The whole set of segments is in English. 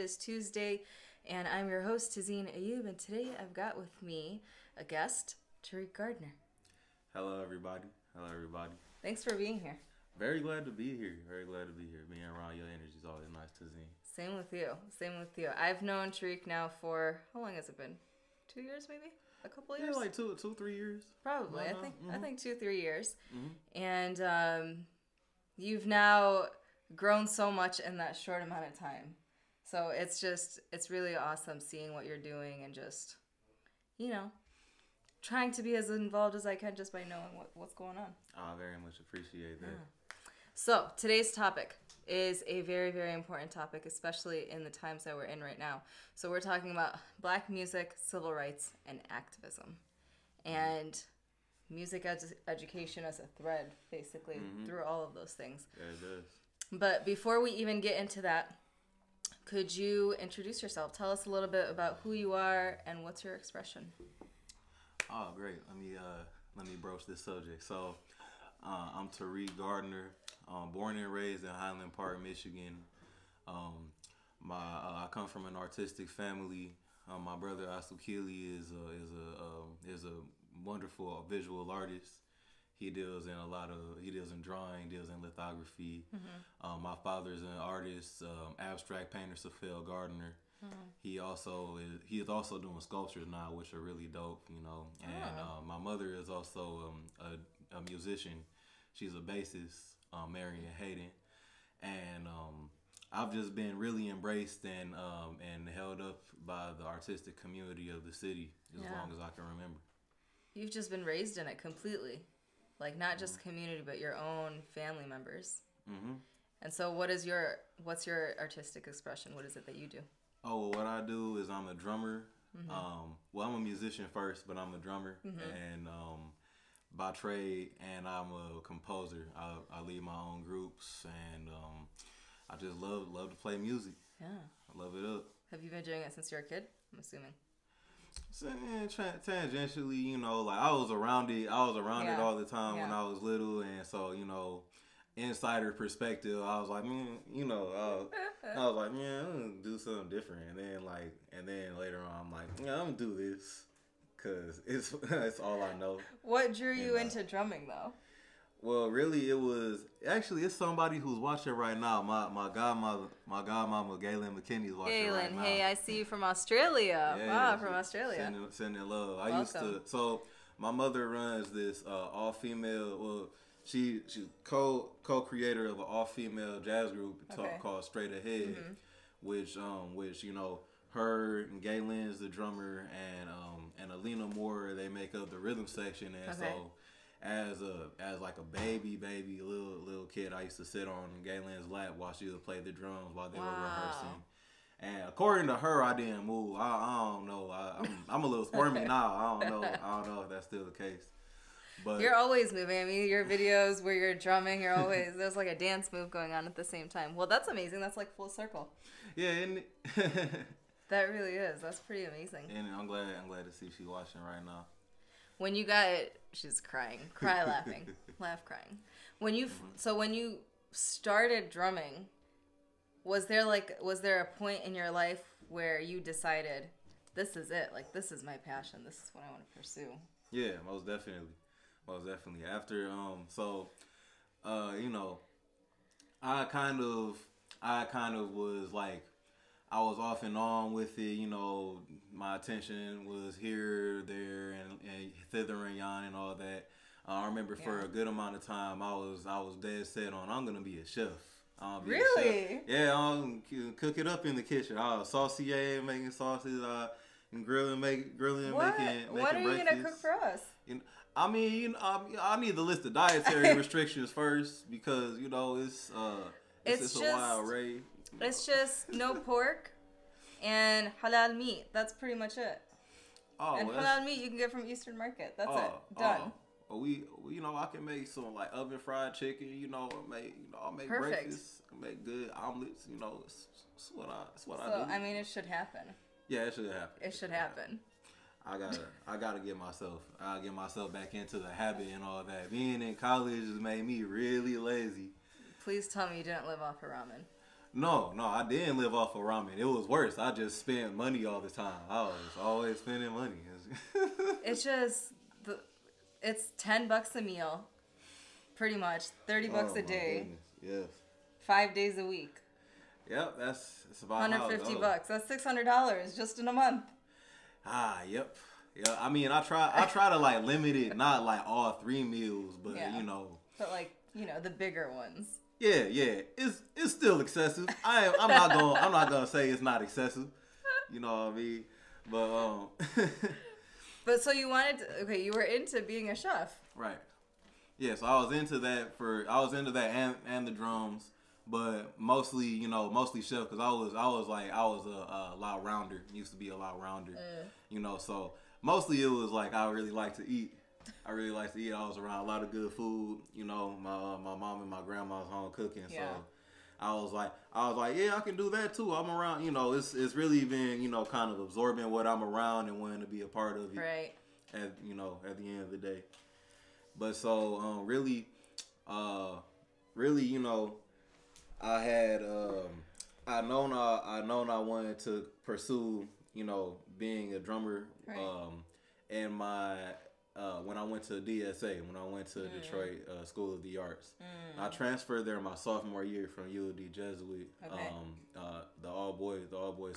is Tuesday, and I'm your host, Tazeen Ayub, and today I've got with me a guest, Tariq Gardner. Hello, everybody. Hello, everybody. Thanks for being here. Very glad to be here. Very glad to be here. Being around your energy is always nice, Tazeen. Same with you. Same with you. I've known Tariq now for, how long has it been? 2 years, maybe? A couple of years? Yeah, like two, 3 years. Probably. I think 2-3 years. Mm-hmm. And you've now grown so much in that short amount of time. So it's really awesome seeing what you're doing and just, trying to be as involved as I can just by knowing what's going on. I very much appreciate that. Yeah. So today's topic is a very, very important topic, especially in the times that we're in right now. So we're talking about Black music, civil rights, and activism. And music education as a thread, basically, through all of those things. Yeah, it does. But before we even get into that, could you introduce yourself? Tell us a little bit about who you are and what's your expression. Oh, great. Let me broach this subject. So, I'm Tariq Gardner, born and raised in Highland Park, Michigan. I come from an artistic family. My brother Asukili is a wonderful visual artist. He deals in drawing, deals in lithography. Mm-hmm. My father's an artist, abstract painter, Civil Gardner. Mm-hmm. He is also doing sculptures now, which are really dope, And my mother is also a musician. She's a bassist, Marion Hayden, and I've just been really embraced and held up by the artistic community of the city as long as I can remember. You've just been raised in it completely, like not just community, but your own family members. Mm-hmm. And so, what's your artistic expression? What is it that you do? Oh, what I do is I'm a drummer. Mm-hmm. I'm a musician first, but I'm a drummer, and by trade, and I'm a composer. I lead my own groups, and I just love to play music. Yeah, I love it up. Have you been doing it since you were a kid? I'm assuming. So, tangentially, like I was around it all the time when I was little, and so insider perspective, I was like, I was like, man, I'm gonna do something different, and then later on, I'm like, I'm gonna do this, cause it's all I know. What drew you into drumming, though? Well, really, it's somebody who's watching right now. My godmama, Galen McKinney, is watching right now. Hey, I see you from Australia. Yeah, from Australia. Sending love. Welcome. So my mother runs this all-female, well, she's co-creator of an all-female jazz group called Straight Ahead, which her and Galen's the drummer, and Alina Moore, they make up the rhythm section, and so as like a baby little kid, I used to sit on Galen's lap while she would play the drums while they were rehearsing. And according to her, I didn't move. I don't know. I'm a little squirmy now. I don't know if that's still the case. But you're always moving. I mean, your videos where you're drumming, there's like a dance move going on at the same time. Well, that's amazing. That's like full circle. Yeah, isn't it? That really is. That's pretty amazing. And I'm glad to see she watching right now. When you got it, she's crying, laughing, laugh crying. When you started drumming, was there a point in your life where you decided, this is it, like this is my passion, this is what I want to pursue? Yeah, most definitely. After I kind of was like, I was off and on with it, my attention was here, there, and thither and yon and all that. I remember for a good amount of time, I was dead set on, I'm gonna be a chef. Really? A chef. Yeah, I'll cook it up in the kitchen. I was saucier, making sauces, and grilling, making What are you gonna cook for us? I need to list the dietary restrictions first, because it's a wild raid. It's just no pork and halal meat. That's pretty much it. Oh, and halal meat you can get from Eastern Market. That's it. Done. I can make some like oven fried chicken. I'll make breakfast. I make good omelets. It's what I do. I mean, it should happen. Yeah, it should happen. It should happen. I gotta get myself back into the habit and all that. Being in college has made me really lazy. Please tell me you didn't live off of ramen. No, I didn't live off of ramen. It was worse. I just spent money all the time. I was always spending money. It's just it's $10 a meal, pretty much. $30 a day. Goodness. Yes. 5 days a week. Yep, it's about $150. That's $600 just in a month. Yep. Yeah, I mean, I try to like limit it, not like all 3 meals, but yeah. you know. But like, you know, the bigger ones. Yeah, it's still excessive. I'm not gonna say it's not excessive. You know what I mean? But But so you you were into being a chef, right? Yeah, so I was into that and the drums, but mostly chef because I was a lot rounder. Used to be a lot rounder, you know. So mostly it was like I really like to eat. I was around a lot of good food. You know, my mom and my grandma was home cooking, so I was like, yeah, I can do that too. I'm around. You know, it's really been kind of absorbing what I'm around and wanting to be a part of it. Right. At the end of the day. But so really, I had I known I wanted to pursue being a drummer. Right. And my when I went to DSA, when I went to Detroit School of the Arts, I transferred there my sophomore year from UOD Jesuit, the all boys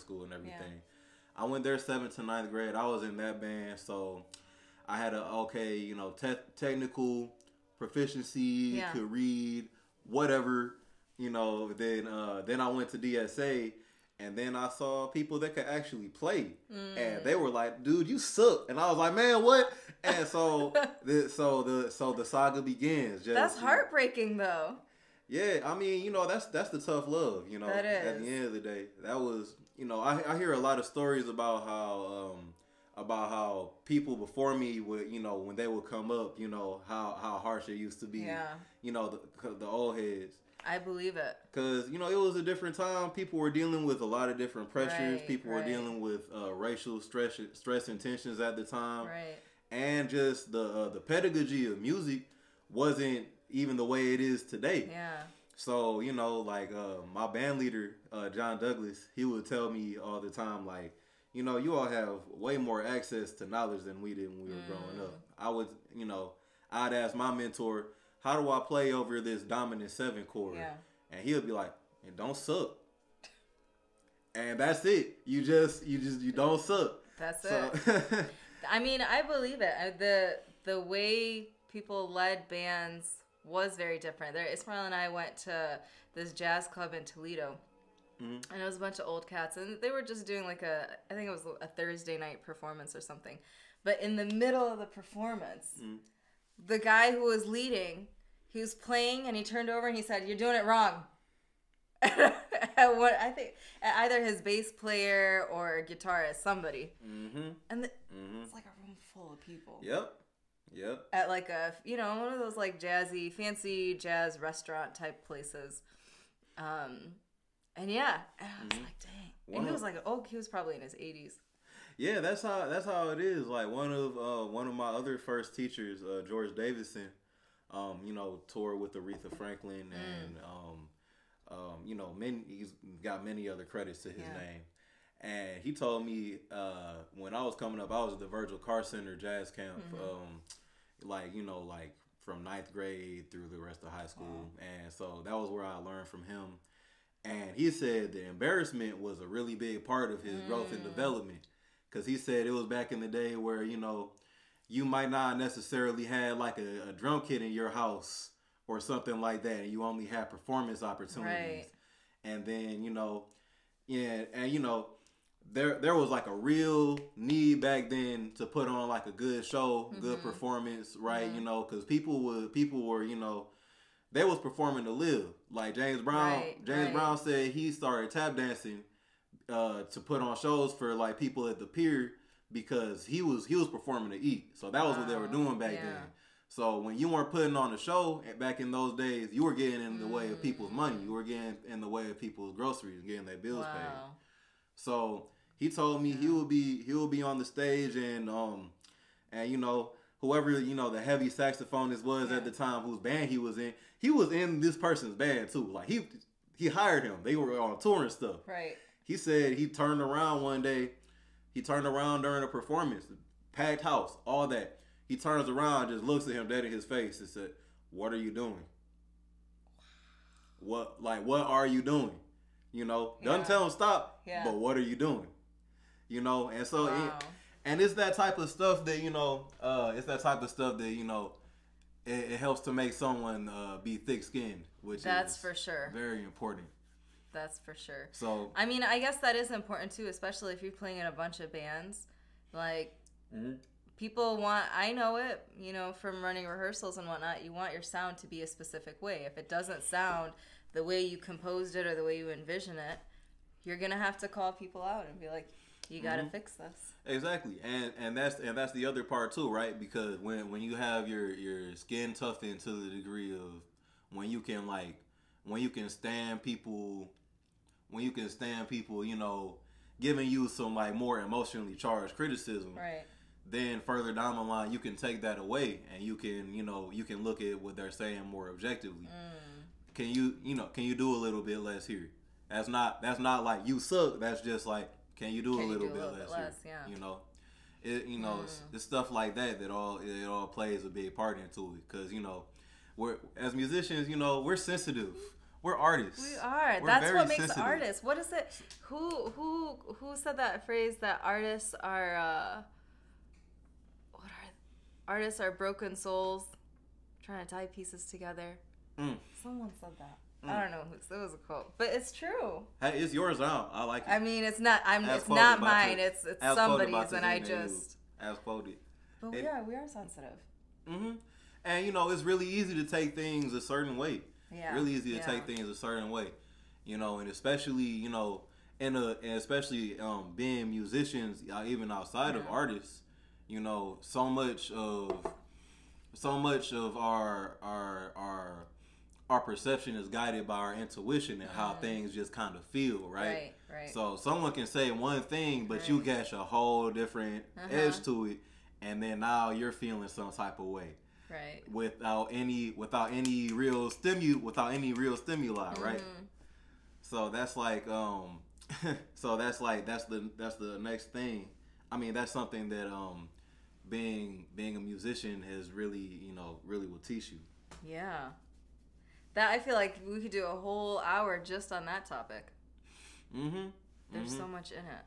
school and everything. Yeah. I went there 7th to 9th grade. I was in that band, so I had technical proficiency, could read, whatever, Then I went to DSA. And then I saw people that could actually play, and they were like, "Dude, you suck." And I was like, "Man, what?" And so the saga begins. That's heartbreaking, though. Yeah, I mean, that's the tough love. That is. At the end of the day, that was I hear a lot of stories about how people before me would when they would come up, how harsh it used to be. Yeah. The old heads. I believe it. Because, it was a different time. People were dealing with a lot of different pressures. People were dealing with racial stress and tensions at the time. Right. And just the pedagogy of music wasn't even the way it is today. Yeah. So, my band leader, John Douglas, he would tell me all the time, like, you all have way more access to knowledge than we did when we were growing up. I would, I'd ask my mentor, how do I play over this dominant 7 chord? Yeah. And he'll be like, "It don't suck." And that's it. You don't suck. That's it. I mean, I believe it. The way people led bands was very different. Ismail and I went to this jazz club in Toledo. Mm-hmm. And it was a bunch of old cats, and they were just doing I think it was a Thursday night performance or something. But in the middle of the performance, the guy who was leading, he was playing, and he turned over and he said, "You're doing it wrong." I think either his bass player or guitarist, somebody. Mm-hmm. And it's like a room full of people. Yep. At like a, one of those like jazzy, fancy jazz restaurant type places. And yeah, and I was like, dang. And he was like, he was probably in his 80s. Yeah, that's how it is. Like one of my other first teachers, George Davidson, toured with Aretha Franklin and he's got many other credits to his name. And he told me when I was coming up, I was at the Virgil Carr Center jazz camp, from 9th grade through the rest of high school. Wow. And so that was where I learned from him. And he said the embarrassment was a really big part of his growth and development. Because he said it was back in the day where, you might not necessarily have like a drum kit in your house or something like that. And you only have performance opportunities. Right. And then, there was like a real need back then to put on like a good show, good performance, right? Mm-hmm. Because people were, they was performing to live. Like James Brown, Brown said he started tap dancing to put on shows for like people at the pier because he was performing to eat. So that was what they were doing back then. So when you weren't putting on a show back in those days, you were getting in the way of people's money. You were getting in the way of people's groceries, getting their bills paid. So he told me he would be on the stage and whoever the heavy saxophonist was at the time, whose band he was in this person's band too. Like he hired him. They were on tour and stuff. Right. He said he turned around one day. He turned around during a performance, packed house, all that. He turns around, just looks at him dead in his face and said, "What are you doing? What are you doing? You know, doesn't tell him stop, but what are you doing? You know." And so, and it's that type of stuff that, you know, it helps to make someone be thick-skinned, which that's is for sure very important. That's for sure. So, I mean, I guess that is important too, especially if you're playing in a bunch of bands. Like, people want, I know it, you know, from running rehearsals and whatnot, you want your sound to be a specific way. If it doesn't sound the way you composed it or the way you envision it, you're going to have to call people out and be like, you got to fix this. Exactly. And that's the other part too, right? Because when you have your skin toughened to the degree of when you can stand people, you know, giving you some like more emotionally charged criticism. Right. Then further down the line, you can take that away and you can look at what they're saying more objectively. Can you do a little bit less here? That's not like you suck. That's just like, can you do a little bit less here? Yeah. You know, it's stuff like that it all plays a big part into it. Because, you know, we're as musicians, you know, we're sensitive. We're artists. We are. That's what makes artists. What is it? Who said that phrase that artists are artists are broken souls trying to tie pieces together? Someone said that. I don't know. It was a quote, but it's true. Hey, it's yours now. I like it. I mean, it's not. It's not mine. It's somebody's, and I just as quoted. But we are sensitive. And you know, it's really easy to take things a certain way. Yeah. Really easy to take things a certain way. You know, and especially, you know, being musicians, even outside of artists, you know, so much of our perception is guided by our intuition and how things just kind of feel, right? Right. So someone can say one thing, but you catch a whole different edge to it, and then now you're feeling some type of way, right? Without any real stimuli, right? So that's like that's the next thing. I mean, that's something that being a musician has really will teach you. Yeah. That I feel like we could do a whole hour just on that topic. There's so much in it.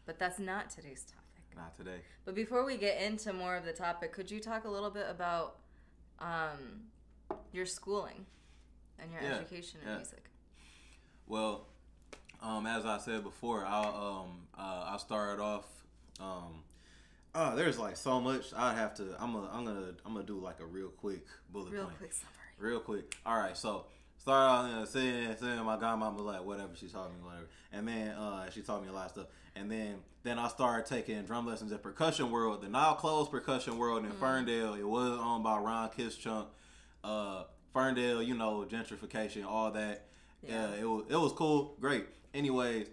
But that's not today's topic. Not today. But before we get into more of the topic, could you talk a little bit about your schooling and your education in music? Well, as I said before, I started off. There's like so much. I'm gonna do like a real quick bullet point. Quick summary. Real quick. All right, so started out saying my godmama was like, whatever, she taught me whatever, and then she taught me a lot of stuff, and then I started taking drum lessons at Percussion World, the now closed Percussion World in Ferndale. It was owned by Ron Kischunk. Ferndale, you know, gentrification, all that. Yeah, it was cool, great. Anyways,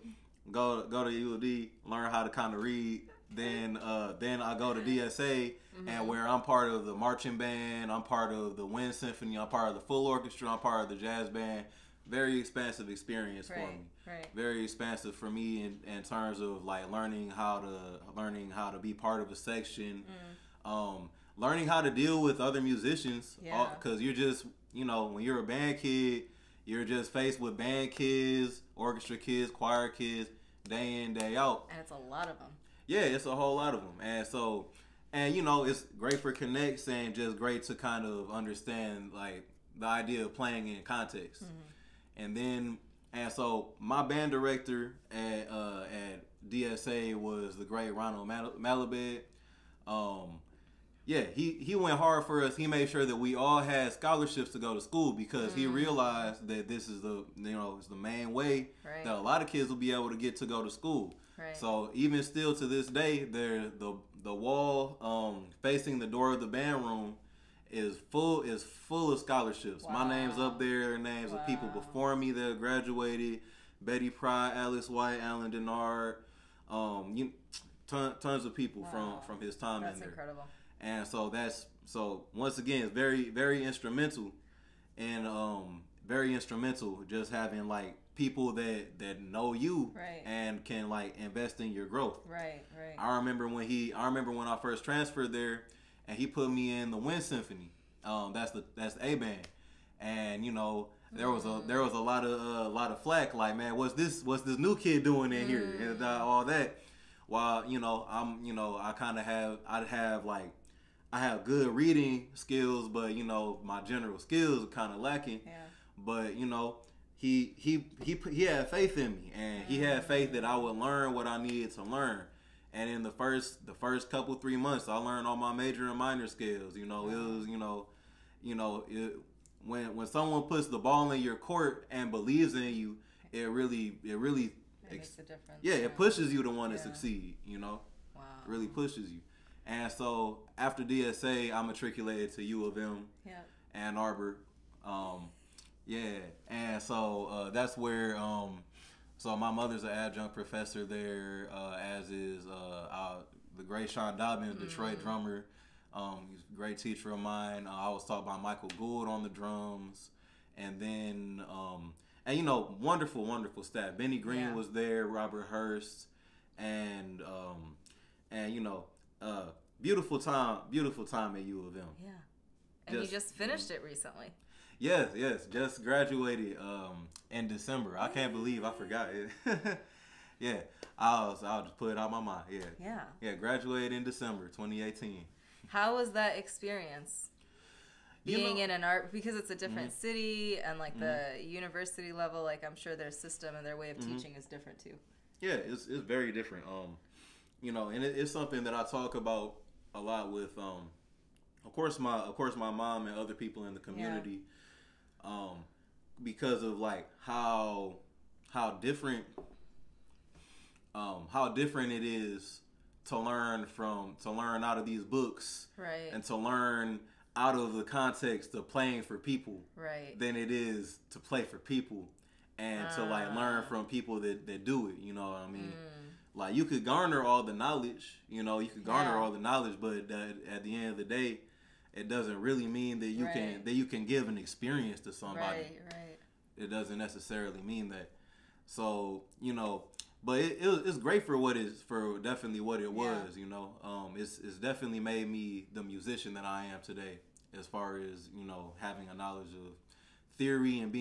go to UD, learn how to kind of read. Then I go to DSA, and where I'm part of the marching band, I'm part of the Wind Symphony, I'm part of the full orchestra, I'm part of the jazz band. Very expansive experience for me. Right. Very expansive for me in terms of like learning how to be part of a section, learning how to deal with other musicians. Because you're just, you know, when you're a band kid, you're just faced with band kids, orchestra kids, choir kids, day in, day out. And it's a lot of them. Yeah, it's a whole lot of them. And so, and you know, it's great for connects and just great to kind of understand like the idea of playing in context. And so my band director at DSA was the great Ronald Malabed. He went hard for us. He made sure that we all had scholarships to go to school because he realized that this is it's the main way that a lot of kids will be able to get to go to school. Right. So even still to this day, the wall facing the door of the band room is full of scholarships. Wow. My name's up there, names of people before me that graduated: Betty Pry, Alice White, Alan Denard, tons of people from his time in there. That's incredible. And so once again, it's very, very instrumental in very instrumental. Just having like people that know you right. and can like invest in your growth. Right, right. I remember when I first transferred there, and he put me in the Wind Symphony. That's the A band, and you know there was a lot of flack like, man, what's this new kid doing in here and all that. While you know I have good reading skills, but you know my general skills are kind of lacking. Yeah. But you know he had faith in me, and he had faith that I would learn what I needed to learn. And in the first couple 3 months, I learned all my major and minor scales. You know, it was when someone puts the ball in your court and believes in you, it really makes a difference. Yeah, it pushes you to want to succeed. You know, wow, it really pushes you. And so after DSA, I matriculated to U of M, Ann Arbor. And so that's where. So my mother's an adjunct professor there, as is the great Sean Dobbins, Detroit drummer. He's a great teacher of mine. I was taught by Michael Gould on the drums, and then and you know, wonderful staff. Benny Green was there, Robert Hurst, and you know, beautiful time at U of M. Yeah, and you just finished it recently. Yes, just graduated in December. I can't believe I forgot it. Yeah, I'll just put it out my mind. Yeah, graduated in December 2018. How was that experience? Being in an art, because it's a different city and like the university level, like I'm sure their system and their way of teaching is different too. Yeah, it's very different. You know, and it's something that I talk about a lot with of course my mom and other people in the community. Because of like how different it is to learn out of these books, right, and to learn out of the context of playing for people, right, than it is to play for people and to like learn from people that do it. You know what I mean? Like you could garner all the knowledge, but at the end of the day, it doesn't really mean that you can give an experience to somebody. Right. It doesn't necessarily mean that. So you know, but it's great for definitely what it was. You know, it's definitely made me the musician that I am today, as far as you know, having a knowledge of theory and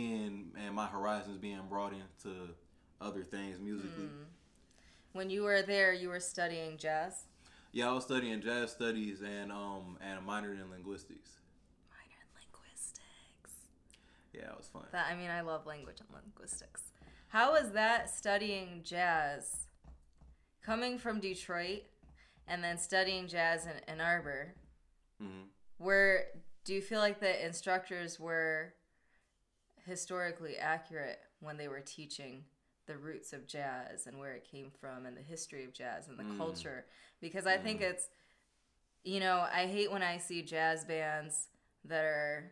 my horizons being brought into other things musically. When you were there, you were studying jazz. Yeah, I was studying jazz studies and minored in linguistics. Yeah, it was fun. I love language and linguistics. How was that studying jazz, coming from Detroit, and then studying jazz in Ann Arbor? Do you feel like the instructors were historically accurate when they were teaching the roots of jazz and where it came from and the history of jazz and the culture? Because I think it's, you know, I hate when I see jazz bands that are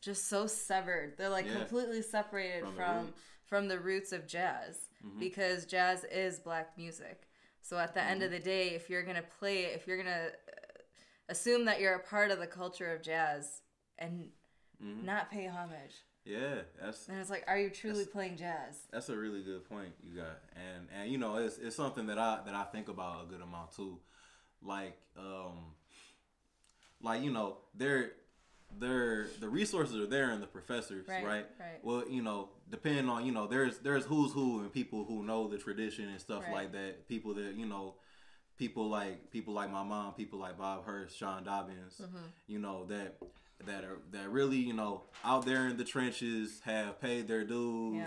just so severed. They're like completely separated from the roots of jazz, because jazz is black music. So at the end of the day, if you're going to play it, if you're going to assume that you're a part of the culture of jazz and not pay homage. Yeah, and it's like, are you truly playing jazz? That's a really good point you got, and you know, it's something that I think about a good amount too, like you know, the resources are there in the professors, right? Well, you know, depending on, you know, there's who's who and people who know the tradition and stuff like that. People that, you know, people like my mom, people like Bob Hurst, Sean Dobbins, you know, that really, you know, out there in the trenches, have paid their dues,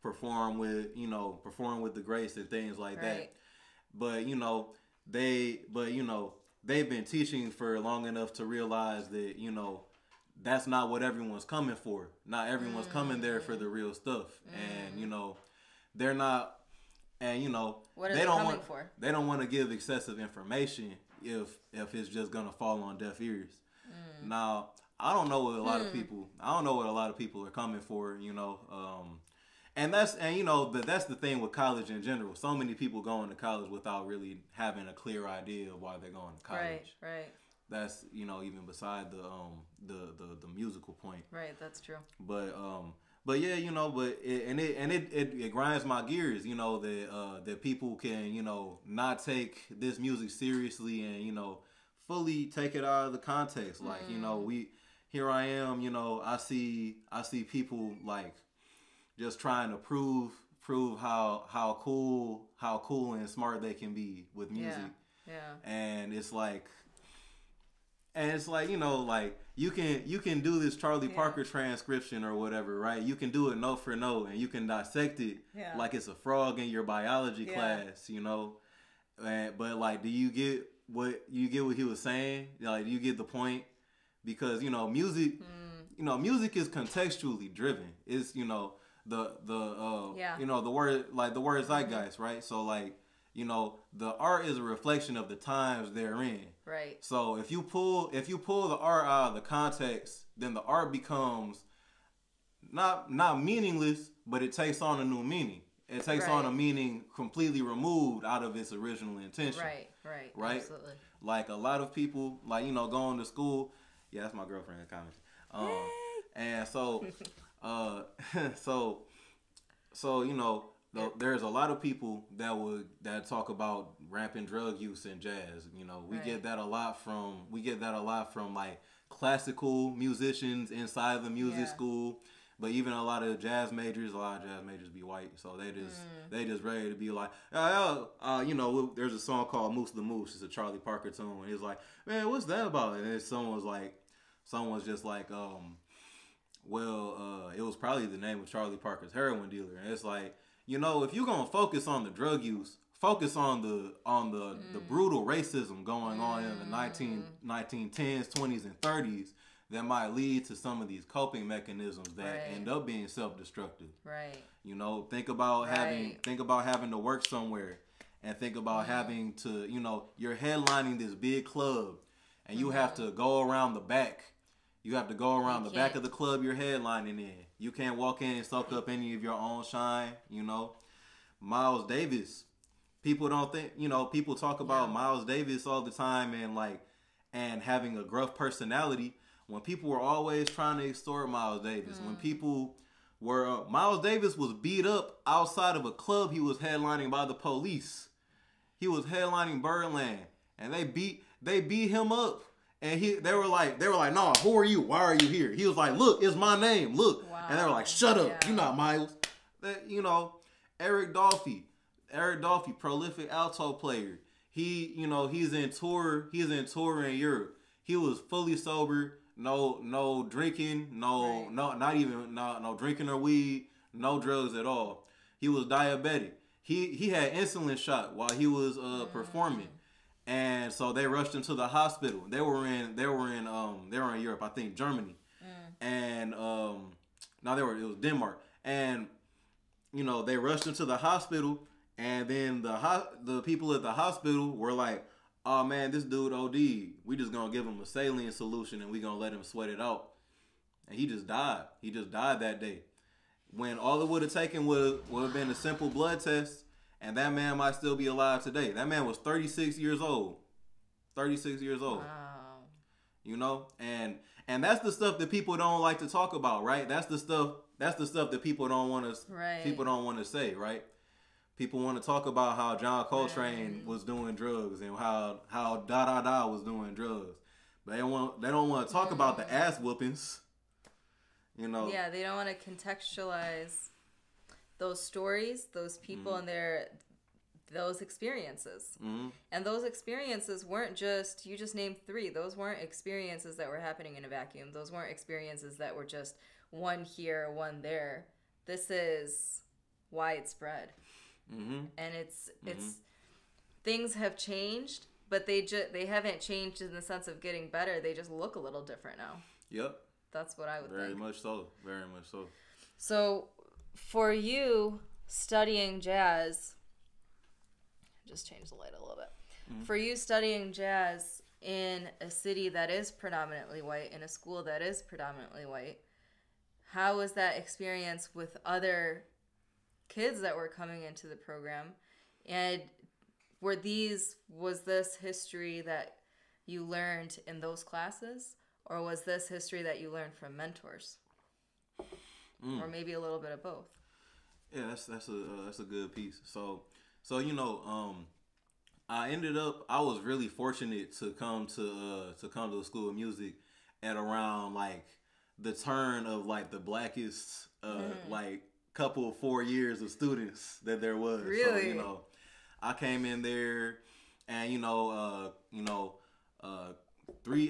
perform with the grace and things like that. But you know, they've been teaching for long enough to realize that, you know, that's not what everyone's coming for. Not everyone's coming there for the real stuff. And, you know, they're not, and, you know, what are they coming for? They don't want to give excessive information if it's just going to fall on deaf ears. Now, I don't know what a lot of people are coming for, you know. You know, that's the thing with college in general. So many people going to college without really having a clear idea of why they're going to college. Right. That's, you know, even beside the musical point. Right, that's true. But But yeah, you know, but it grinds my gears, you know, that people can, you know, not take this music seriously and, you know, fully take it out of the context. Like, you know, here I am, you know, I see people like just trying to prove how cool and smart they can be with music. Yeah. And it's like, you know, like you can do this Charlie Parker transcription or whatever, right? You can do it note for note, and you can dissect it like it's a frog in your biology class, you know. But like, do you get what he was saying? Like, do you get the point? Because, you know, music is contextually driven. It's, you know, the you know, the word zeitgeist, right? So like, you know, the art is a reflection of the times they're in. Right. So if you pull the art out of the context, then the art becomes not meaningless, but it takes on a new meaning. It takes on a meaning completely removed out of its original intention. Right. Absolutely. Like a lot of people, like, you know, going to school. Yeah, that's my girlfriend in comments. And so, so you know, there's a lot of people that talk about rampant drug use in jazz. You know, we get that a lot from like classical musicians inside the music school. But even a lot of jazz majors be white, so they just ready to be like, you know, there's a song called "Moose the Moose." It's a Charlie Parker tune, and he's like, man, what's that about? And then someone's just like, well, it was probably the name of Charlie Parker's heroin dealer, and it's like, you know, if you're gonna focus on the drug use, focus on the brutal racism going on in the 1910s, 20s, and 30s. That might lead to some of these coping mechanisms that end up being self-destructive. Right. You know, think about having to work somewhere, and think about having to, you know, you're headlining this big club, and you have to go around the back. You have to go around the back of the club you're headlining in. You can't walk in and soak up any of your own shine. You know, Miles Davis. People don't think, you know, people talk about Miles Davis all the time and having a gruff personality. When people were always trying to extort Miles Davis, when people were, Miles Davis was beat up outside of a club he was headlining by the police. He was headlining Birdland, and they beat him up, and they were like, no, who are you? Why are you here? He was like, look, it's my name, look, and they were like, shut up, you're not Miles. You know, Eric Dolphy, prolific alto player. He, you know, he's in tour in Europe. He was fully sober. No drinking, no drinking or weed, no drugs at all. He was diabetic. He had insulin shot while he was performing, and so they rushed him to the hospital. They were in Europe, I think Germany, and it was Denmark, and you know, they rushed him to the hospital, and then the people at the hospital were like, oh man, this dude OD. We just gonna give him a saline solution and we gonna let him sweat it out. And he just died. He just died that day. When all it would have taken would have been a simple blood test, and that man might still be alive today. That man was 36 years old. 36 years old. Wow. You know? And that's the stuff that people don't like to talk about, right? That's the stuff that people don't want to say, right? People want to talk about how John Coltrane was doing drugs and how Da Da was doing drugs, but they don't want to talk about the ass whoopings. You know. Yeah, they don't want to contextualize those stories, those people, and those experiences. And those experiences weren't just, you just named 3. Those weren't experiences that were happening in a vacuum. Those weren't experiences that were just one here, one there. This is widespread. And it's things have changed, but they haven't changed in the sense of getting better. They just look a little different now. Yep. That's what I would think. Very much so. Very much so. So, for you studying jazz, just change the light a little bit. For you studying jazz in a city that is predominantly white, in a school that is predominantly white, how was that experience with other kids that were coming into the program? And was this history that you learned in those classes, or was this history that you learned from mentors? or maybe a little bit of both. Yeah, that's a good piece. So you know, I was really fortunate to come to the School of Music at around like the turn of like the Blackest like couple 4 years of students that there was. Really? So, you know, I came in there, and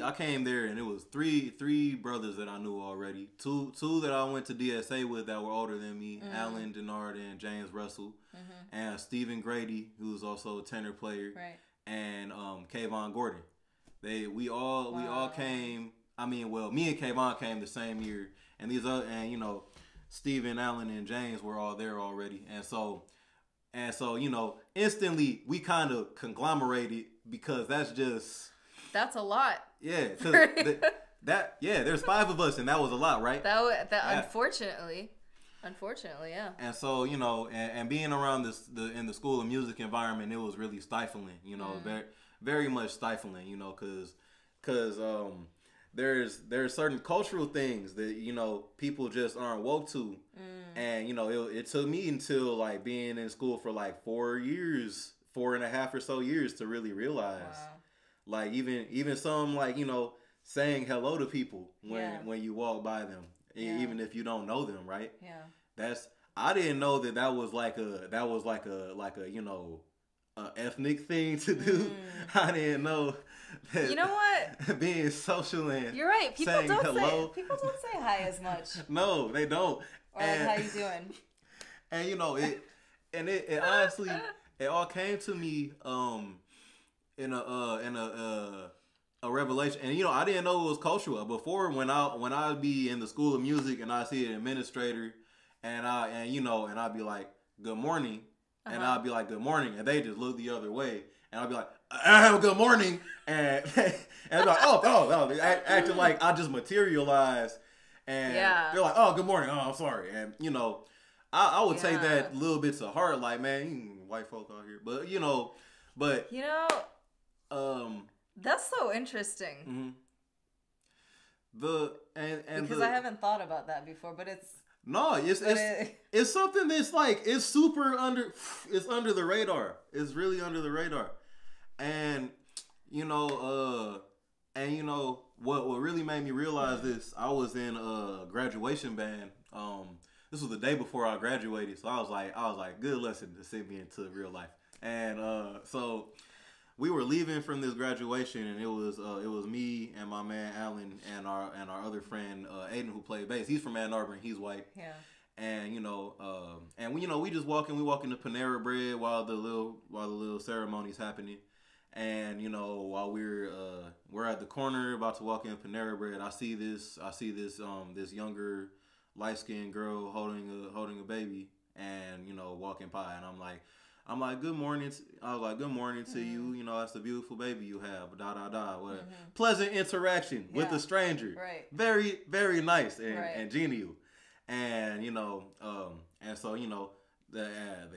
I came there, and it was three brothers that I knew already. Two that I went to DSA with that were older than me, Alan Denard and James Russell, and Stephen Grady, who was also a tenor player, right, and Kayvon Gordon. We all came. I mean, well, me and Kayvon came the same year, and you know, Stephen, Allen, and James were all there already, and so you know, instantly we kind of conglomerated, because that's a lot. Yeah, because there's 5 of us, and that was a lot, right? Unfortunately, yeah. And so, you know, and being around in the School of Music environment, it was really stifling, you know, very, very much stifling, you know, because there's certain cultural things that, you know, people just aren't woke to. And, you know, it took me until like being in school for like 4 years, 4.5 or so years, to really realize, like even some, like, you know, saying hello to people when you walk by them, even if you don't know them, right? Yeah. I didn't know that was like a you know, ethnic thing to do. I didn't know that. You know what? Being social and you're right. People saying don't hello. say hi as much. No, they don't. Or like, how you doing? And you know it honestly, it all came to me in a revelation. And you know, I didn't know it was cultural before. When I'd be in the School of Music and I see an administrator, and I'd be like, good morning. And I'd be like, good morning. And they just look the other way. And I'd be like, I have a good morning. And they're like, oh, acting like I just materialized. And they're like, oh, good morning. Oh, I'm sorry. And, you know, I would take that a little bit to heart. Like, man, white folk out here. But, you know, that's so interesting. Because I haven't thought about that before, but it's... No, it's something that's like, it's under the radar. It's really under the radar. And you know, what really made me realize this, I was in a graduation band. This was the day before I graduated, so I was like, good lesson to send me into real life. And so we were leaving from this graduation, and it was me and my man Alan and our other friend Aiden, who played bass. He's from Ann Arbor, and he's white. Yeah. And you know, we just walk into Panera Bread while the little ceremony's happening. And you know, while we're at the corner about to walk in Panera Bread, I see this younger light-skinned girl holding a baby, and you know, walking by, and I'm like, good morning. I was like, good morning to you. You know, that's a beautiful baby you have. Whatever. Pleasant interaction with a stranger. Right. Very, very nice and genial. And you know, and so you know, the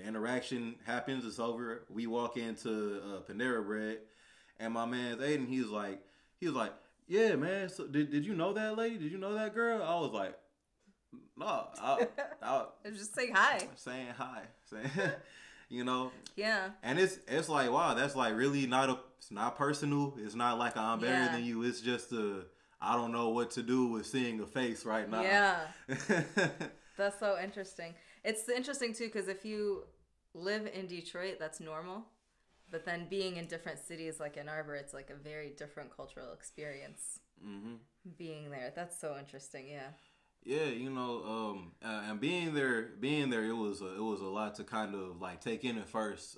interaction happens. It's over. We walk into Panera Bread, and my man Aiden, he was like, yeah, man. So did you know that lady? Did you know that girl? I was like, no. I was just saying hi. Saying hi. You know? Yeah. And it's like, wow, that's like really it's not personal. It's not like I'm better than you. It's just I don't know what to do with seeing a face right now. Yeah. That's so interesting. It's interesting too, because if you live in Detroit, that's normal. But then being in different cities like Ann Arbor, it's like a very different cultural experience. Being there. That's so interesting. Yeah. Yeah, you know, and being there, it was a lot to kind of like take in at first.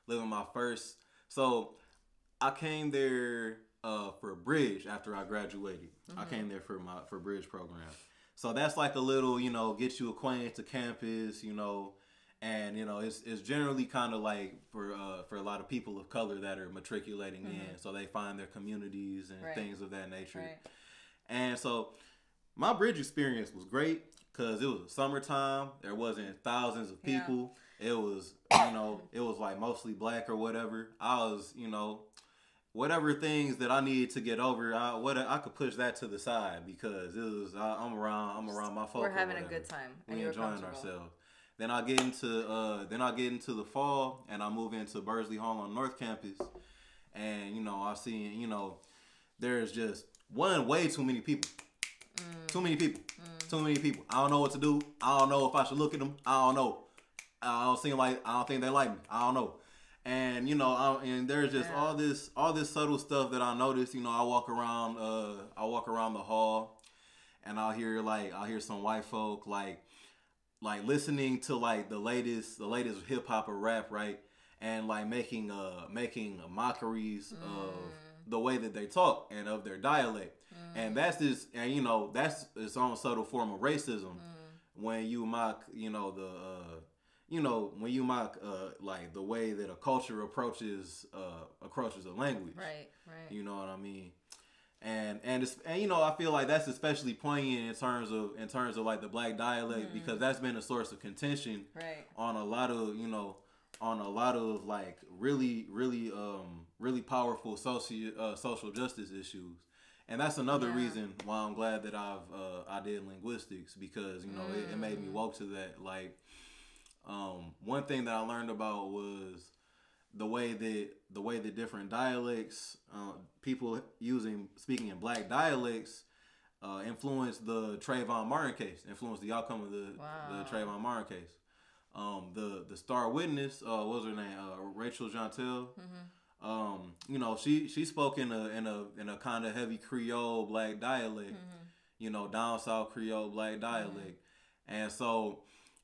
Living my first, so I came there for Bridge after I graduated. I came there for Bridge program. So that's like a little, you know, get you acquainted to campus, you know, and you know, it's generally kind of like for a lot of people of color that are matriculating in, so they find their communities and things of that nature. Right. And so my Bridge experience was great because it was summertime. There wasn't thousands of people. Yeah. It was, you know, it was like mostly black or whatever. I was, you know, whatever things that I need to get over, I could push that to the side because it was I'm around my folks. We're having a good time. We enjoying ourselves. Then I get into the fall and I move into Bursley Hall on North Campus, and I see there's just way too many people. Too many people. Too many people. I don't know what to do. I don't know if I should look at them. I don't know. I don't think they like me. I don't know. And and there's just all this subtle stuff that I noticed. I walk around the hall, and I'll hear some white folk like listening to like the latest hip hop or rap, right? And like making mockeries of the way that they talk and of their dialect. And that's its own subtle form of racism when you mock, when you mock like the way that a culture approaches a language. Right. You know what I mean? And I feel like that's especially poignant in terms of like the black dialect because that's been a source of contention on a lot of like really powerful social justice issues. And that's another reason why I'm glad that I did linguistics because it made me woke to that. Like one thing that I learned about was the way that different dialects, people speaking in black dialects, influenced the Trayvon Martin case, influenced the outcome of the Trayvon Martin case. The star witness, what was her name? Rachel Jantel. She spoke in a kind of heavy Creole black dialect, down south Creole black dialect, and so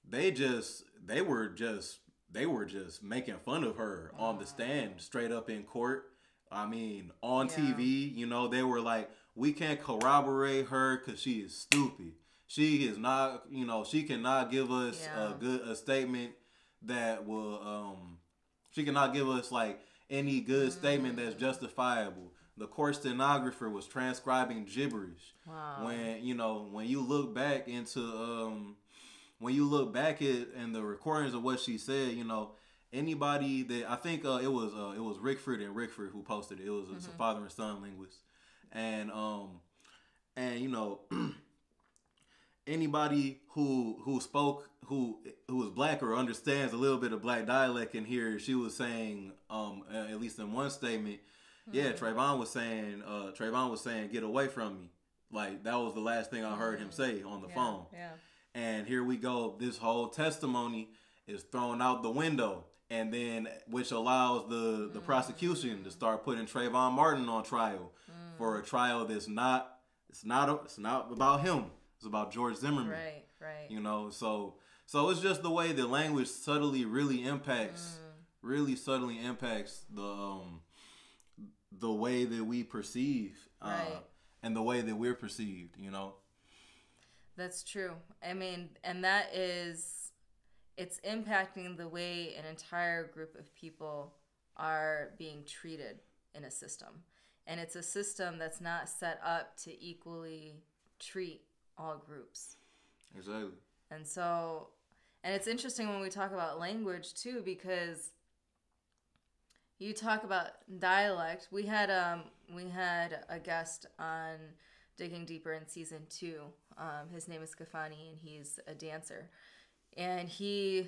they were just making fun of her on the stand, straight up in court. I mean, on TV, they were like, we can't corroborate her because she is stupid. She is not, she cannot give us a statement that will, she cannot give us like any good statement that's justifiable. The court stenographer was transcribing gibberish. Wow. When you look back into, in the recordings of what she said, anybody that I think it was Rickford and Rickford who posted it. It was a father and son linguist, and anybody who spoke who is black or understands a little bit of black dialect can hear she was saying at least in one statement, Trayvon was saying get away from me. Like that was the last thing I heard him say on the phone. Yeah. And here we go. This whole testimony is thrown out the window, and then which allows the prosecution to start putting Trayvon Martin on trial for a trial that's not about him. It's about George Zimmerman. Right. So it's just the way that language subtly really impacts the way that we perceive and the way that we're perceived. That's true. I mean, and it's impacting the way an entire group of people are being treated in a system. And it's a system that's not set up to equally treat all groups. Exactly. And it's interesting when we talk about language too, because you talk about dialect. We had a guest on Digging Deeper in season 2. His name is Kafani, and he's a dancer. And he's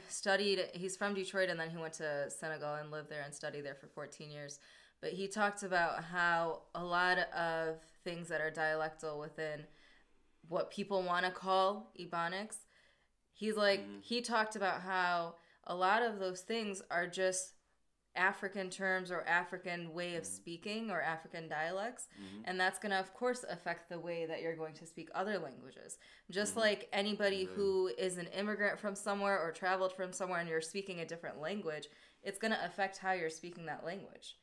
from Detroit, and then he went to Senegal and lived there and studied there for 14 years. But he talked about how a lot of things that are dialectal within what people want to call Ebonics, he talked about how a lot of those things are just African terms or African way of speaking or African dialects. And that's going to, of course, affect the way that you're going to speak other languages. Just like anybody who is an immigrant from somewhere or traveled from somewhere and you're speaking a different language, it's going to affect how you're speaking that language.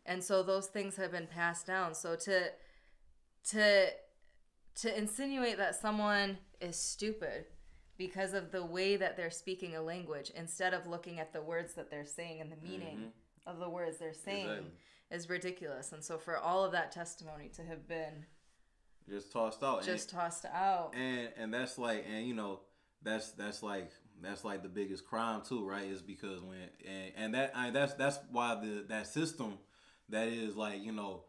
And so those things have been passed down. So to insinuate that someone is stupid because of the way that they're speaking a language, instead of looking at the words that they're saying and the meaning of the words they're saying, is ridiculous. And so for all of that testimony to have been just tossed out, and that's like, that's like the biggest crime too, right? Is because that's why that system that is like, you know,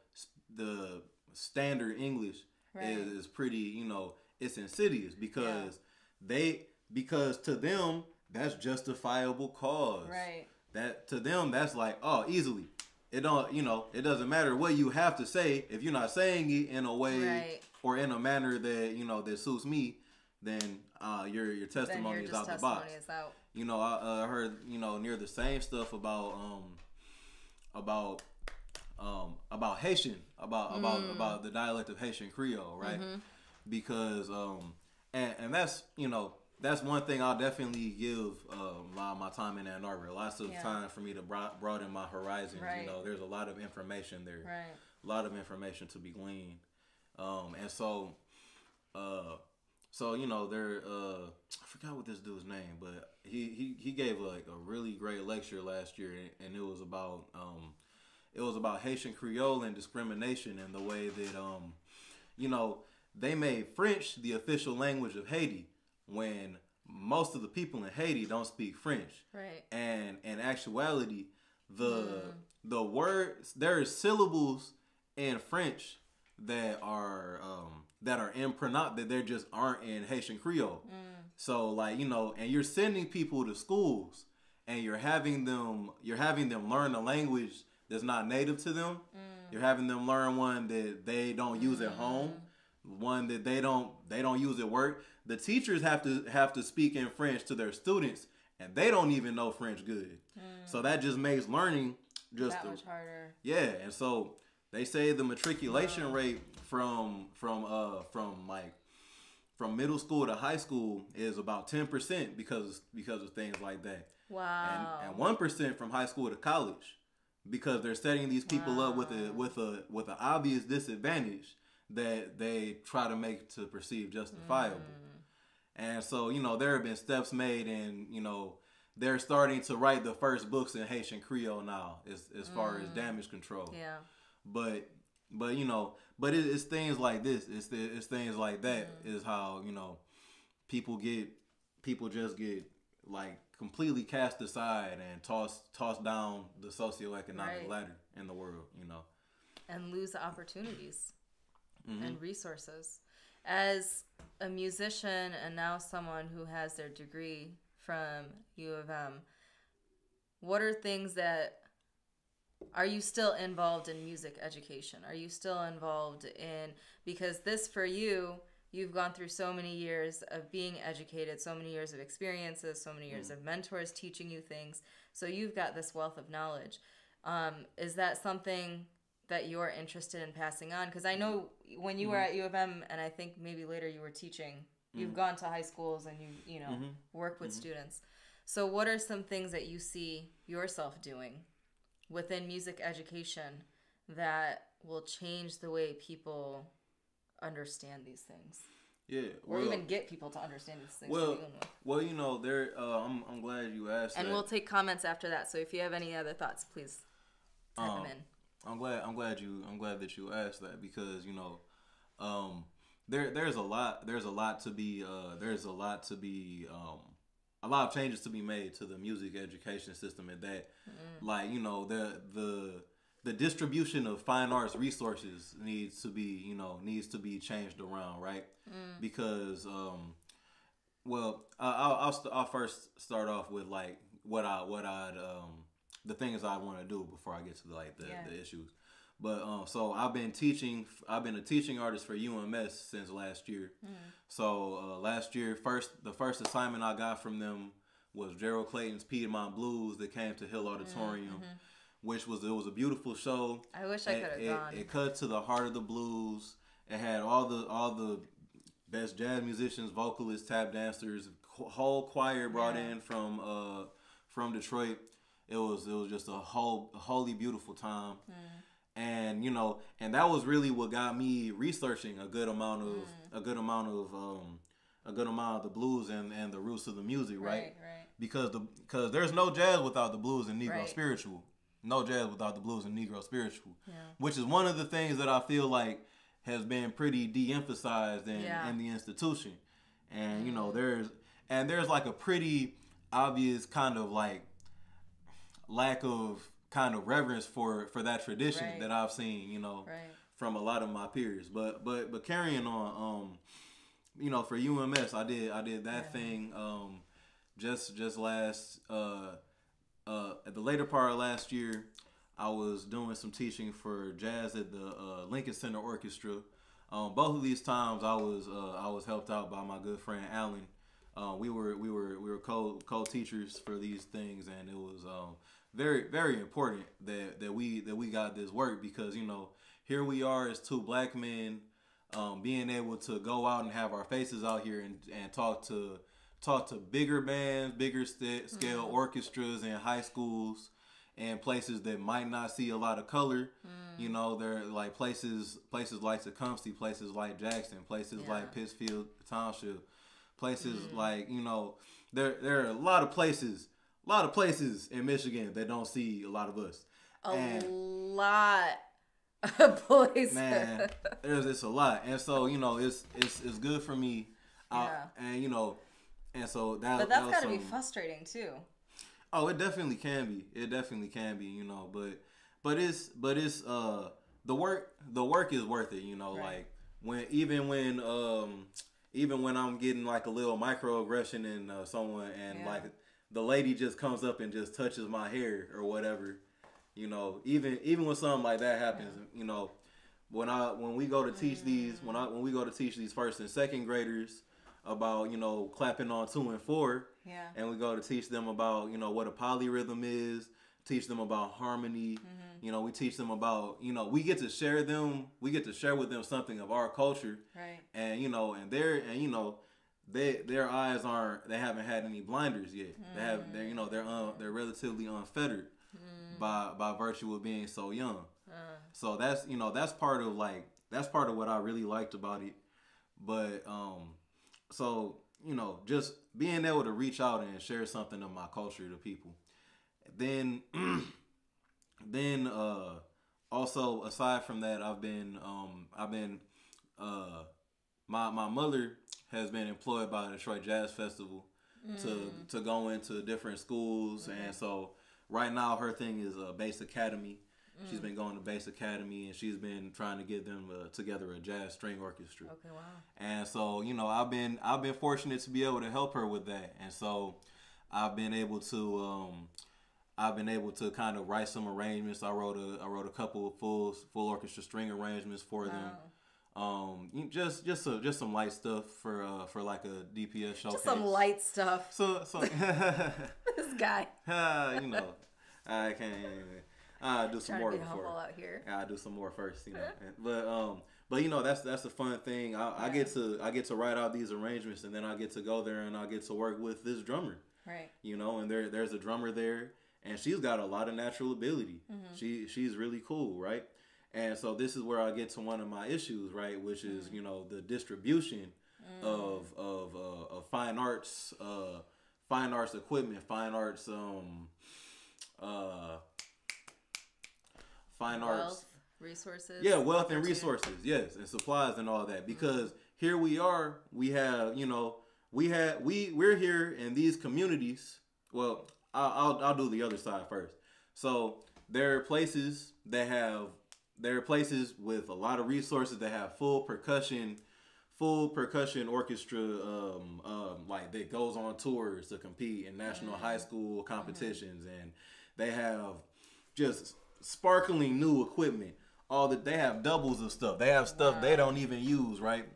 the standard English is pretty, you know, it's insidious because because to them that's justifiable cause. Right. That to them that's like, oh, easily. It don't, you know, it doesn't matter what you have to say if you're not saying it in a way or in a manner that, you know, that suits me, then your testimony is out the box. You know, I heard, you know, near the same stuff about Haitian, about the dialect of Haitian Creole, right? Because and that's, you know, that's one thing I'll definitely give my time in Ann Arbor. Lots of time for me to broaden my horizons. You know, there's a lot of information there. A lot of information to be gleaned. And so you know, I forgot what this dude's name, but he gave a really great lecture last year, and it was about Haitian Creole and discrimination and the way that you know, they made French the official language of Haiti when most of the people in Haiti don't speak French. Right. And in actuality, the words, there are syllables in French that are impronounce, that there just aren't in Haitian Creole. So like, you know, and you're sending people to schools and you're having them learn a language that's not native to them. You're having them learn one that they don't use at home, one that they don't use at work. The teachers have to speak in French to their students, and they don't even know French good. So that just makes learning just that much harder. Yeah, and so they say the matriculation rate from middle school to high school is about 10% because of things like that. Wow. And 1% from high school to college, because they're setting these people up with an obvious disadvantage that they try to make to perceive justifiable. And so, you know, there have been steps made, and, you know, they're starting to write the first books in Haitian Creole now as far as damage control. Yeah. But you know, it's things like this. It's things like that is how, you know, people just get like completely cast aside and tossed down the socioeconomic ladder in the world, you know. And lose opportunities and resources. As a musician and now someone who has their degree from U of M, what are things that, are you still involved in music education? Are you still involved in, because this for you, you've gone through so many years of being educated, so many years of experiences, so many years of mentors teaching you things. So you've got this wealth of knowledge. Is that something that you're interested in passing on? Because I know when you were at U of M, and I think maybe later you were teaching, you've gone to high schools and you know, work with students. So what are some things that you see yourself doing within music education that will change the way people understand these things? Yeah, or even get people to understand these things. Well, you know, I'm glad you asked. And we'll take comments after that. So if you have any other thoughts, please type them in. I'm glad that you asked that, because, you know, there's a lot of changes to be made to the music education system, and that like, you know, the distribution of fine arts resources needs to be changed around, right? Because I'll first start off with like what I'd the things I want to do before I get to the issues. But so I've been a teaching artist for UMS since last year. So last year, the first assignment I got from them was Gerald Clayton's Piedmont Blues that came to Hill Auditorium, which was a beautiful show. I wish I could have gone. It cut to the heart of the blues. It had all the best jazz musicians, vocalists, tap dancers, whole choir brought in from Detroit. It was just a wholly beautiful time. And, you know, and that was really what got me researching a good amount of the blues and the roots of the music, right? Because there's no jazz without the blues and Negro spiritual. No jazz without the blues and Negro spiritual. Which is one of the things that I feel like has been pretty de-emphasized in the institution. And, you know, there's like a pretty obvious kind of like lack of kind of reverence for that tradition Right. that I've seen, you know, Right. from a lot of my peers. But carrying on, you know, for UMS, I did that thing just last at the later part of last year. I was doing some teaching for jazz at the Lincoln Center Orchestra. Both of these times I was helped out by my good friend Alan. We were co-teachers for these things, and it was very, very important that we got this work, because, you know, here we are as two black men, being able to go out and have our faces out here and talk to bigger bands, bigger scale orchestras in high schools and places that might not see a lot of color. You know, they're like places like Tecumseh, places like Jackson, places like Pittsfield Township, places like, you know, there are a lot of places in Michigan that don't see a lot of us. A lot of places. Man, there's a lot. And so, you know, it's good for me. And, you know, and so that. But that's got to be frustrating too. Oh, it definitely can be. It definitely can be, you know, but it's the work is worth it, you know, Right. like even when I'm getting like a little microaggression in someone, and like the lady just comes up and just touches my hair or whatever, you know, even when something like that happens, you know, when we go to teach these first and second graders about, you know, clapping on 2 and 4, and we go to teach them about, you know, what a polyrhythm is, teach them about harmony, you know, we teach them about, you know, we get to share with them something of our culture, Right. and, you know, and their eyes they haven't had any blinders yet. They're relatively unfettered by virtue of being so young. So that's, you know, that's part of what I really liked about it. But so, you know, just being able to reach out and share something of my culture to people. Then also, aside from that, my mother has been employed by the Detroit Jazz Festival to go into different schools, and so right now her thing is Bass Academy. She's been going to Bass Academy, and she's been trying to get them together a jazz string orchestra. Okay, wow. And so, you know, I've been fortunate to be able to help her with that, and so I've been able to kind of write some arrangements. I wrote a couple of full orchestra string arrangements for them. Just some light stuff for like a DPS showcase. Just some light stuff. So This guy. you know, I can't. I do some more before. Out here. I do some more first, you know. But you know, that's the fun thing. I get to write out these arrangements, and then I get to go there and I get to work with this drummer. Right. You know, and there's a drummer there, and she's got a lot of natural ability. She's really cool, right? And so this is where I get to one of my issues, right, which is, you know, the distribution of fine arts equipment, fine arts resources. Yeah, wealth and resources, yes, and supplies and all that. Because here we are, we have, you know, we're here in these communities. Well, I'll do the other side first. So there are places with a lot of resources that have full percussion orchestra, like that goes on tours to compete in national high school competitions, and they have just sparkling new equipment. They have doubles of stuff. They have stuff they don't even use, right?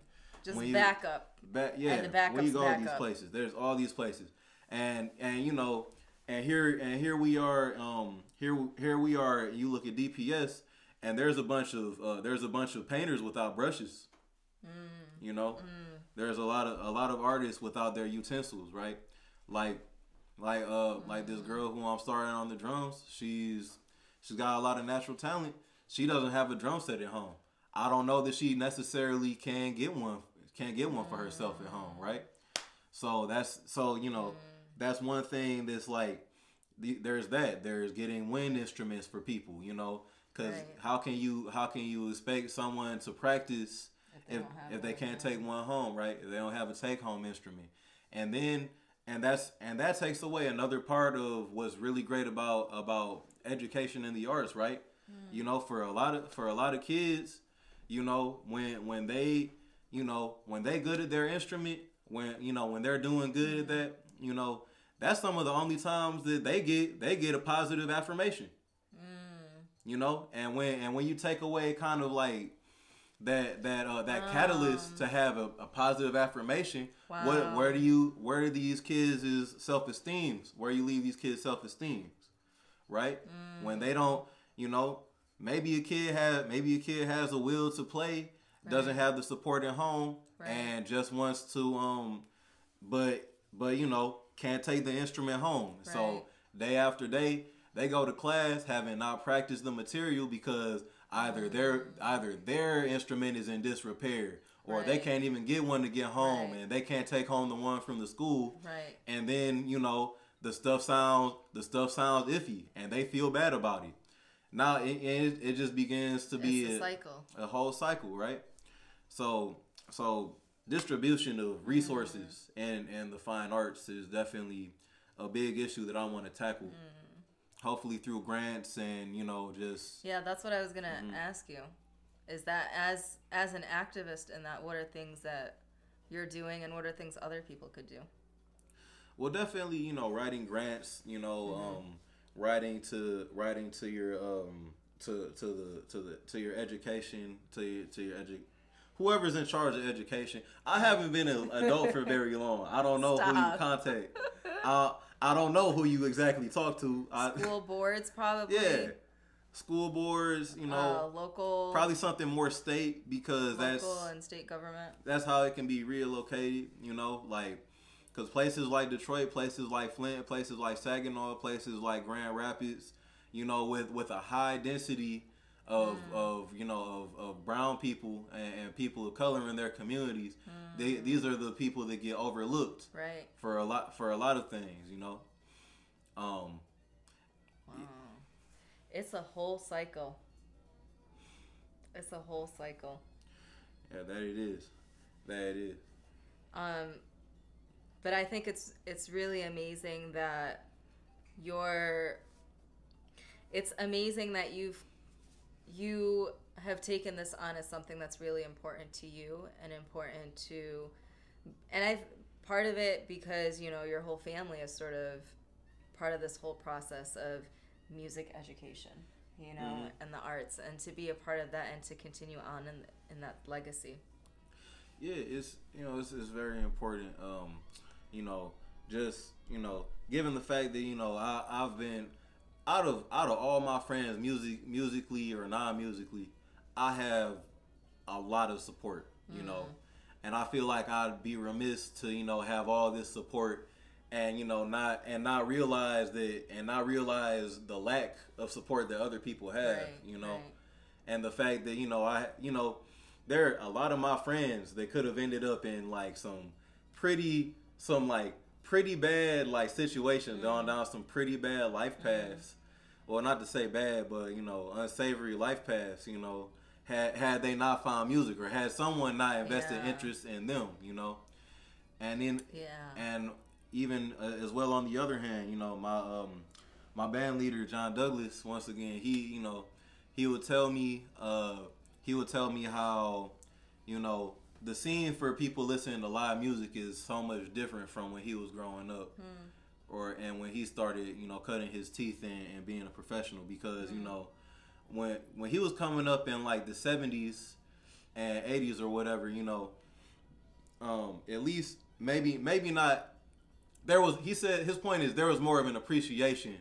Just backup. And the backups when you go to these backup. places, there's all these places, and you know, and here we are. Here we are. You look at DPS, and there's a bunch of painters without brushes. You know, there's a lot of artists without their utensils, right? Like this girl who I'm starting on the drums. She's got a lot of natural talent. She doesn't have a drum set at home. I don't know that she necessarily can get one for herself at home, right? So you know, that's one thing that's like, there's getting wind instruments for people, you know, because how can you expect someone to practice if they can't take one home, right? If they don't have a take home instrument. And then and that takes away another part of what's really great about education in the arts, right? You know, for a lot of kids, you know, when they good at their instrument, when they're doing good at that, you know, that's some of the only times that they get a positive affirmation. You know, and when you take away kind of like that catalyst to have a positive affirmation, where do these kids' self-esteem? Where you leave these kids' self-esteem, right? When they don't, you know, maybe a kid has a will to play, doesn't have the support at home, and just wants to but you know, can't take the instrument home. So day after day they go to class having not practiced the material because either their instrument is in disrepair, or they can't even get one to get home, and they can't take home the one from the school. And then, you know, the stuff sounds iffy, and they feel bad about it. Now it just begins to be a whole cycle, right? So distribution of resources and the fine arts is definitely a big issue that I want to tackle. Hopefully through grants and, you know, just... Yeah, that's what I was going to ask you. Is that as an activist in that, what are things that you're doing and what are things other people could do? Well, definitely, you know, writing grants, you know, writing to your to your education, whoever's in charge of education. I haven't been an adult for very long. I don't know who you contact. I don't know who you exactly talk to. School boards, probably. Yeah, school boards. You know, local. Probably something more state, because local and state government. That's how it can be relocated. You know, like, because places like Detroit, places like Flint, places like Saginaw, places like Grand Rapids, you know, with a high density of brown people and people of color in their communities, these are the people that get overlooked for a lot of things, you know. Wow. It's a whole cycle. Yeah, that it is. But I think it's really amazing that it's amazing that you have taken this on as something that's really important to you and important to, and part of it because, you know, your whole family is sort of part of this whole process of music education, you know, and the arts, and to be a part of that and to continue on in that legacy. Yeah, it's very important. You know, just, you know, given the fact that, you know, I've been out of all my friends, musically or non-musically, I have a lot of support, you know, and I feel like I'd be remiss to, you know, have all this support and, you know, not realize the lack of support that other people have, you know, and the fact that, you know, there are a lot of my friends that could have ended up in like some pretty bad like situations, gone down some pretty bad life paths. Well, not to say bad, but, you know, unsavory life paths, you know, had they not found music, or had someone not invested interest in them, you know. And then and even as well, on the other hand, you know, my band leader John Douglas, once again, he would tell me how, you know, the scene for people listening to live music is so much different from when he was growing up, and when he started, you know, cutting his teeth and being a professional, because you know, when he was coming up in like the 70s and 80s or whatever, you know, at least maybe not, he said his point is there was more of an appreciation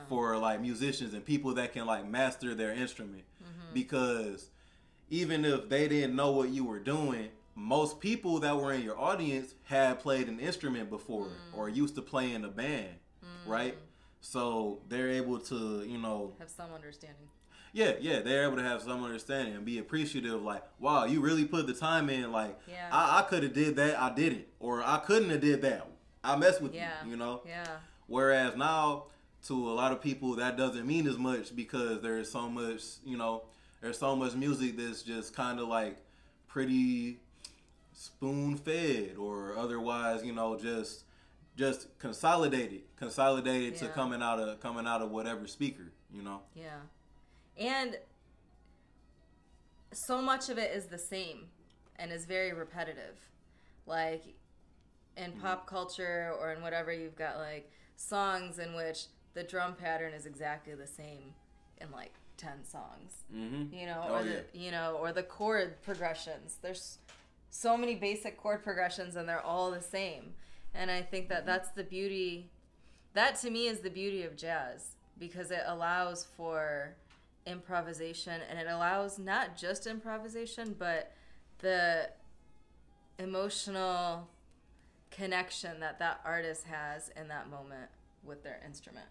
for like musicians and people that can like master their instrument, because even if they didn't know what you were doing, most people that were in your audience had played an instrument before or used to play in a band, right? So they're able to, you know, have some understanding. Yeah, they're able to have some understanding and be appreciative, like, wow, you really put the time in, like, I could have did that, I didn't, or I couldn't have did that, I messed with you, you know? Whereas now, to a lot of people, that doesn't mean as much, because there's so much, you know, there's so much music that's just kind of like pretty spoon-fed, or otherwise, you know, just just consolidated to coming out of whatever speaker, you know. Yeah. And so much of it is the same and is very repetitive. Like in pop culture or in whatever, you've got like songs in which the drum pattern is exactly the same in like 10 songs. You know, or the chord progressions. There's so many basic chord progressions and they're all the same. And I think that that's the beauty. That to me is the beauty of jazz, because it allows for improvisation, and it allows not just improvisation, but the emotional connection that artist has in that moment with their instrument.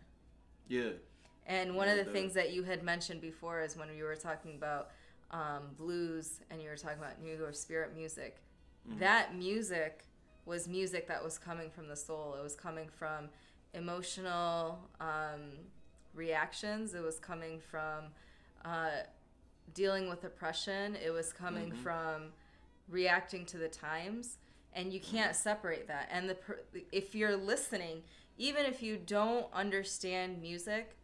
Yeah. And one of the things that you had mentioned before is when you were talking about blues and you were talking about New York spirit music. That music was music that was coming from the soul. It was coming from emotional reactions. It was coming from dealing with oppression. It was coming from reacting to the times. And you can't separate that. And if you're listening, even if you don't understand music,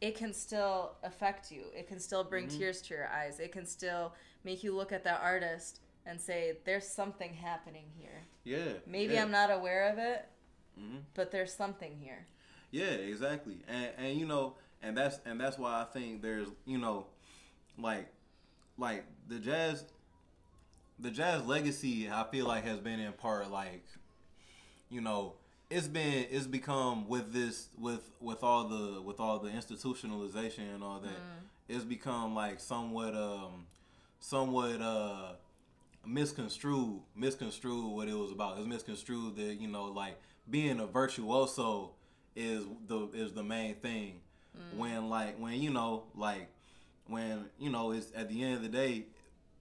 it can still affect you. It can still bring tears to your eyes. It can still make you look at that artist and say, there's something happening here. Yeah. Maybe I'm not aware of it, but there's something here. Yeah, exactly. And you know, and that's why I think there's, you know, like the jazz legacy, I feel like has been in part like, you know, it's become with all the institutionalization and all that, it's become like somewhat misconstrued what it was about. It's misconstrued that, you know, like being a virtuoso is the main thing. When you know it's at the end of the day,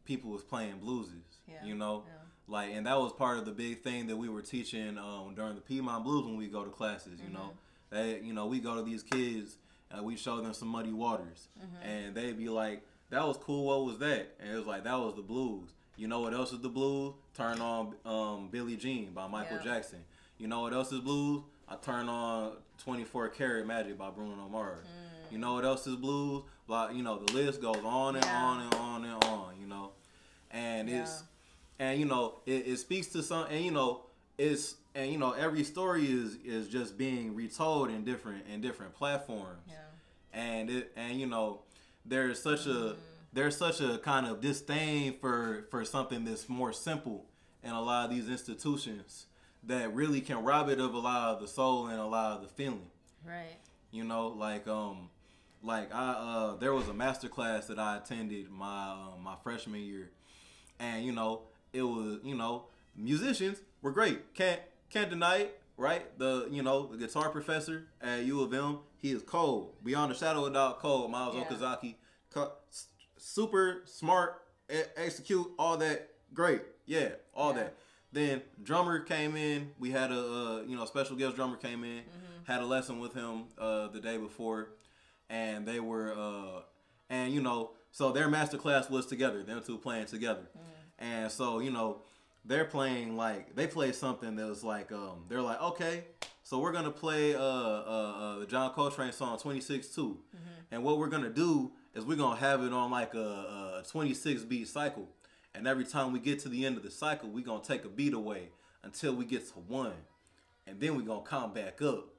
people was playing blueses, you know. Like, and that was part of the big thing that we were teaching during the Piedmont Blues when we go to classes, you know. They, you know, we go to these kids, we show them some Muddy Waters, and they'd be like, that was cool, what was that? And it was like, that was the blues. You know what else is the blues? Turn on Billie Jean by Michael Jackson. You know what else is blues? I turn on 24 Karat Magic by Bruno Mars. You know what else is blues? Like, you know, the list goes on and on and on and on, you know. And and you know, it speaks to some, and you know, every story is just being retold in different platforms. And you know, there's such a kind of disdain for something that's more simple in a lot of these institutions that really can rob it of a lot of the soul and a lot of the feeling. Right. You know, there was a master class that I attended my freshman year, and you know, it was, you know, musicians were great. Can't deny it, right? The guitar professor at U of M, he is cold, beyond a shadow of a doubt, cold. Miles Okazaki, super smart, execute all that, great, all that. Then drummer came in. We had a special guest drummer came in, had a lesson with him the day before, and they were and you know, so their master class was together. Them two playing together, and so you know, they're playing they played something that was like they're like, okay, so we're gonna play the John Coltrane song 26-2, and what we're gonna do is we're gonna have it on like a 26 beat cycle. And every time we get to the end of the cycle, we're going to take a beat away until we get to 1. And then we're going to count back up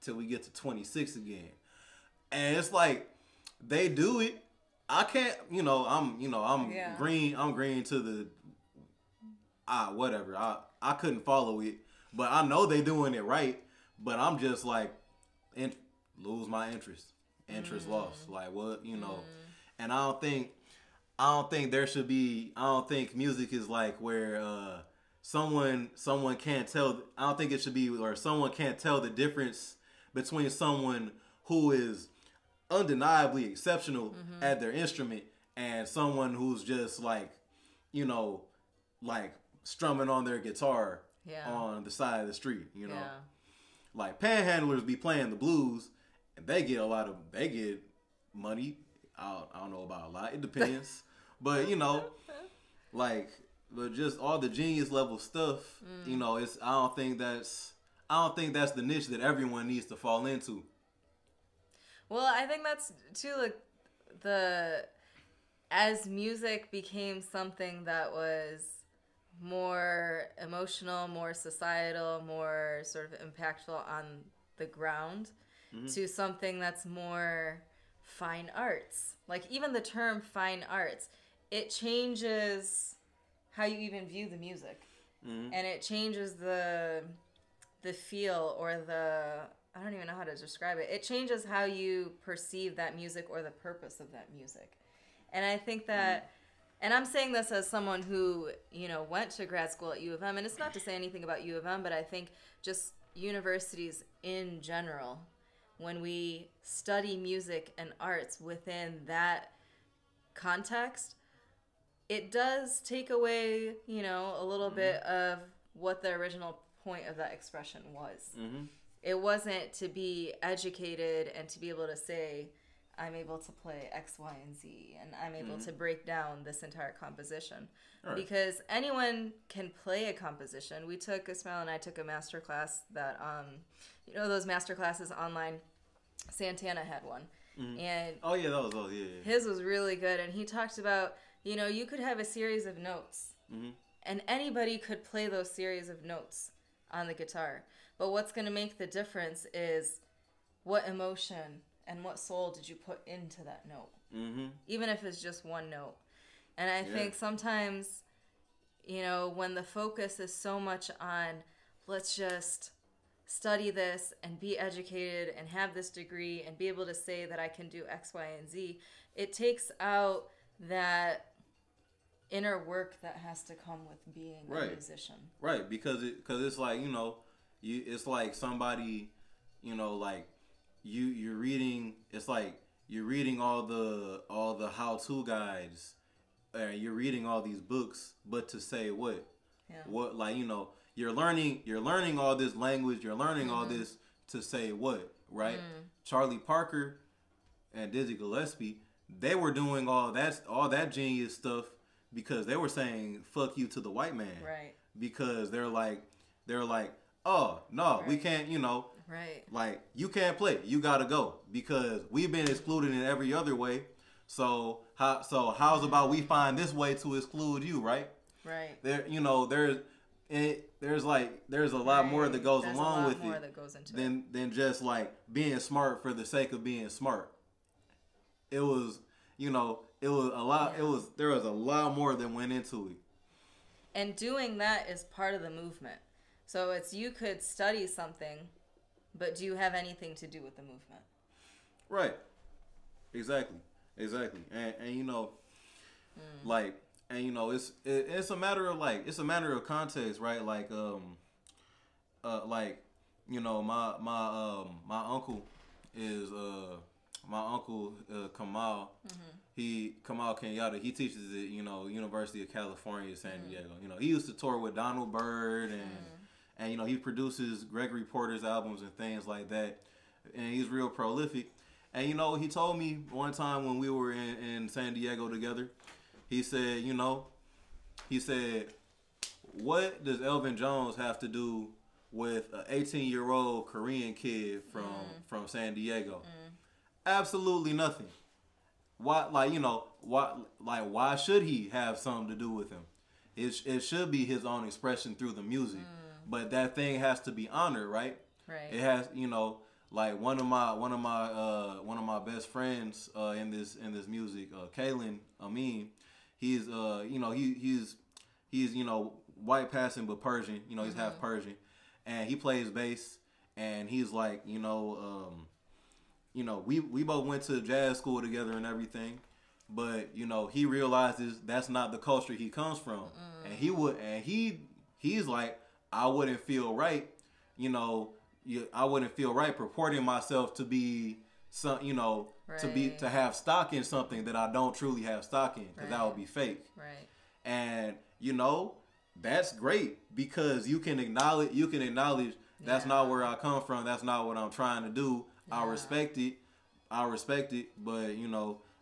till we get to 26 again. And it's like, they do it. I can't, I'm green to the, whatever. I couldn't follow it. But I know they doing it right. But I'm just like, lose my interest. Interest lost. Like, what, you know. And I don't think there should be. I don't think music is like where someone can't tell. I don't think it should be where someone can't tell the difference between someone who is undeniably exceptional at their instrument and someone who's just like, you know, like strumming on their guitar on the side of the street. You know, like panhandlers be playing the blues and they get money. I don't know about a lot. It depends. But, you know, like, but just all the genius level stuff, you know, I don't think that's I don't think that's the niche that everyone needs to fall into. Well, I think that's too like as music became something that was more emotional, more societal, more sort of impactful on the ground, to something that's more fine arts. Like even the term fine arts, it changes how you even view the music. And it changes the feel or I don't even know how to describe it. It changes how you perceive that music or the purpose of that music. And I think that, and I'm saying this as someone who, went to grad school at U of M, and it's not to say anything about U of M, but I think just universities in general, when we study music and arts within that context, it does take away, a little bit of what the original point of that expression was. It wasn't to be educated and to be able to say, I'm able to play X, Y, and Z, and I'm able to break down this entire composition. Right. Because anyone can play a composition. Ismail and I took a master class that, those master classes online, Santana had one. And oh, yeah, those, yeah. His was really good, and he talked about, you could have a series of notes, and anybody could play those series of notes on the guitar. But what's going to make the difference is what emotion and what soul did you put into that note, even if it's just one note. And I think sometimes, when the focus is so much on let's just study this and be educated and have this degree and be able to say that I can do X, Y, and Z, it takes out that inner work that has to come with being a musician. Right, because it's like, it's like somebody, like you're reading, it's like you're reading all the how-to guides, and you're reading all these books, but to say what? Yeah. What, like, you're learning all this language, you're learning all this to say what, right? Charlie Parker and Dizzy Gillespie, they were doing all that genius stuff because they were saying fuck you to the white man. Right. Because they're like, oh no, we can't, right. Like, you can't play, you gotta go because we've been excluded in every other way. So how's about we find this way to exclude you, right? Right. There's a lot more that goes along with it that goes into than just like being smart for the sake of being smart. It was, it was a lot. Yeah. There was a lot more that went into it. And doing that is part of the movement. So it's, you could study something, but do you have anything to do with the movement? Right. Exactly. And like, and it's a matter of like, it's a matter of context, right? Like my uncle is Kamal. Kamal Kenyatta, he teaches at University of California, San Diego. He used to tour with Donald Byrd and he produces Gregory Porter's albums and things like that. And he's real prolific. And he told me one time when we were in San Diego together, he said, what does Elvin Jones have to do with an 18-year-old Korean kid from San Diego? Absolutely nothing. Why, why should he have something to do with him? It should be his own expression through the music, but that thing has to be honored, right? Right. It has, like one of my best friends in this music, Clayton, he's white passing but Persian, he's half Persian, and he plays bass, and he's like, we both went to jazz school together and everything, but he realizes that's not the culture he comes from, and he's like, I wouldn't feel right, I wouldn't feel right purporting myself to be some, to have stock in something that I don't truly have stock in, because that would be fake. Right. And that's great because you can acknowledge that's not where I come from. That's not what I'm trying to do. Yeah. I respect it, but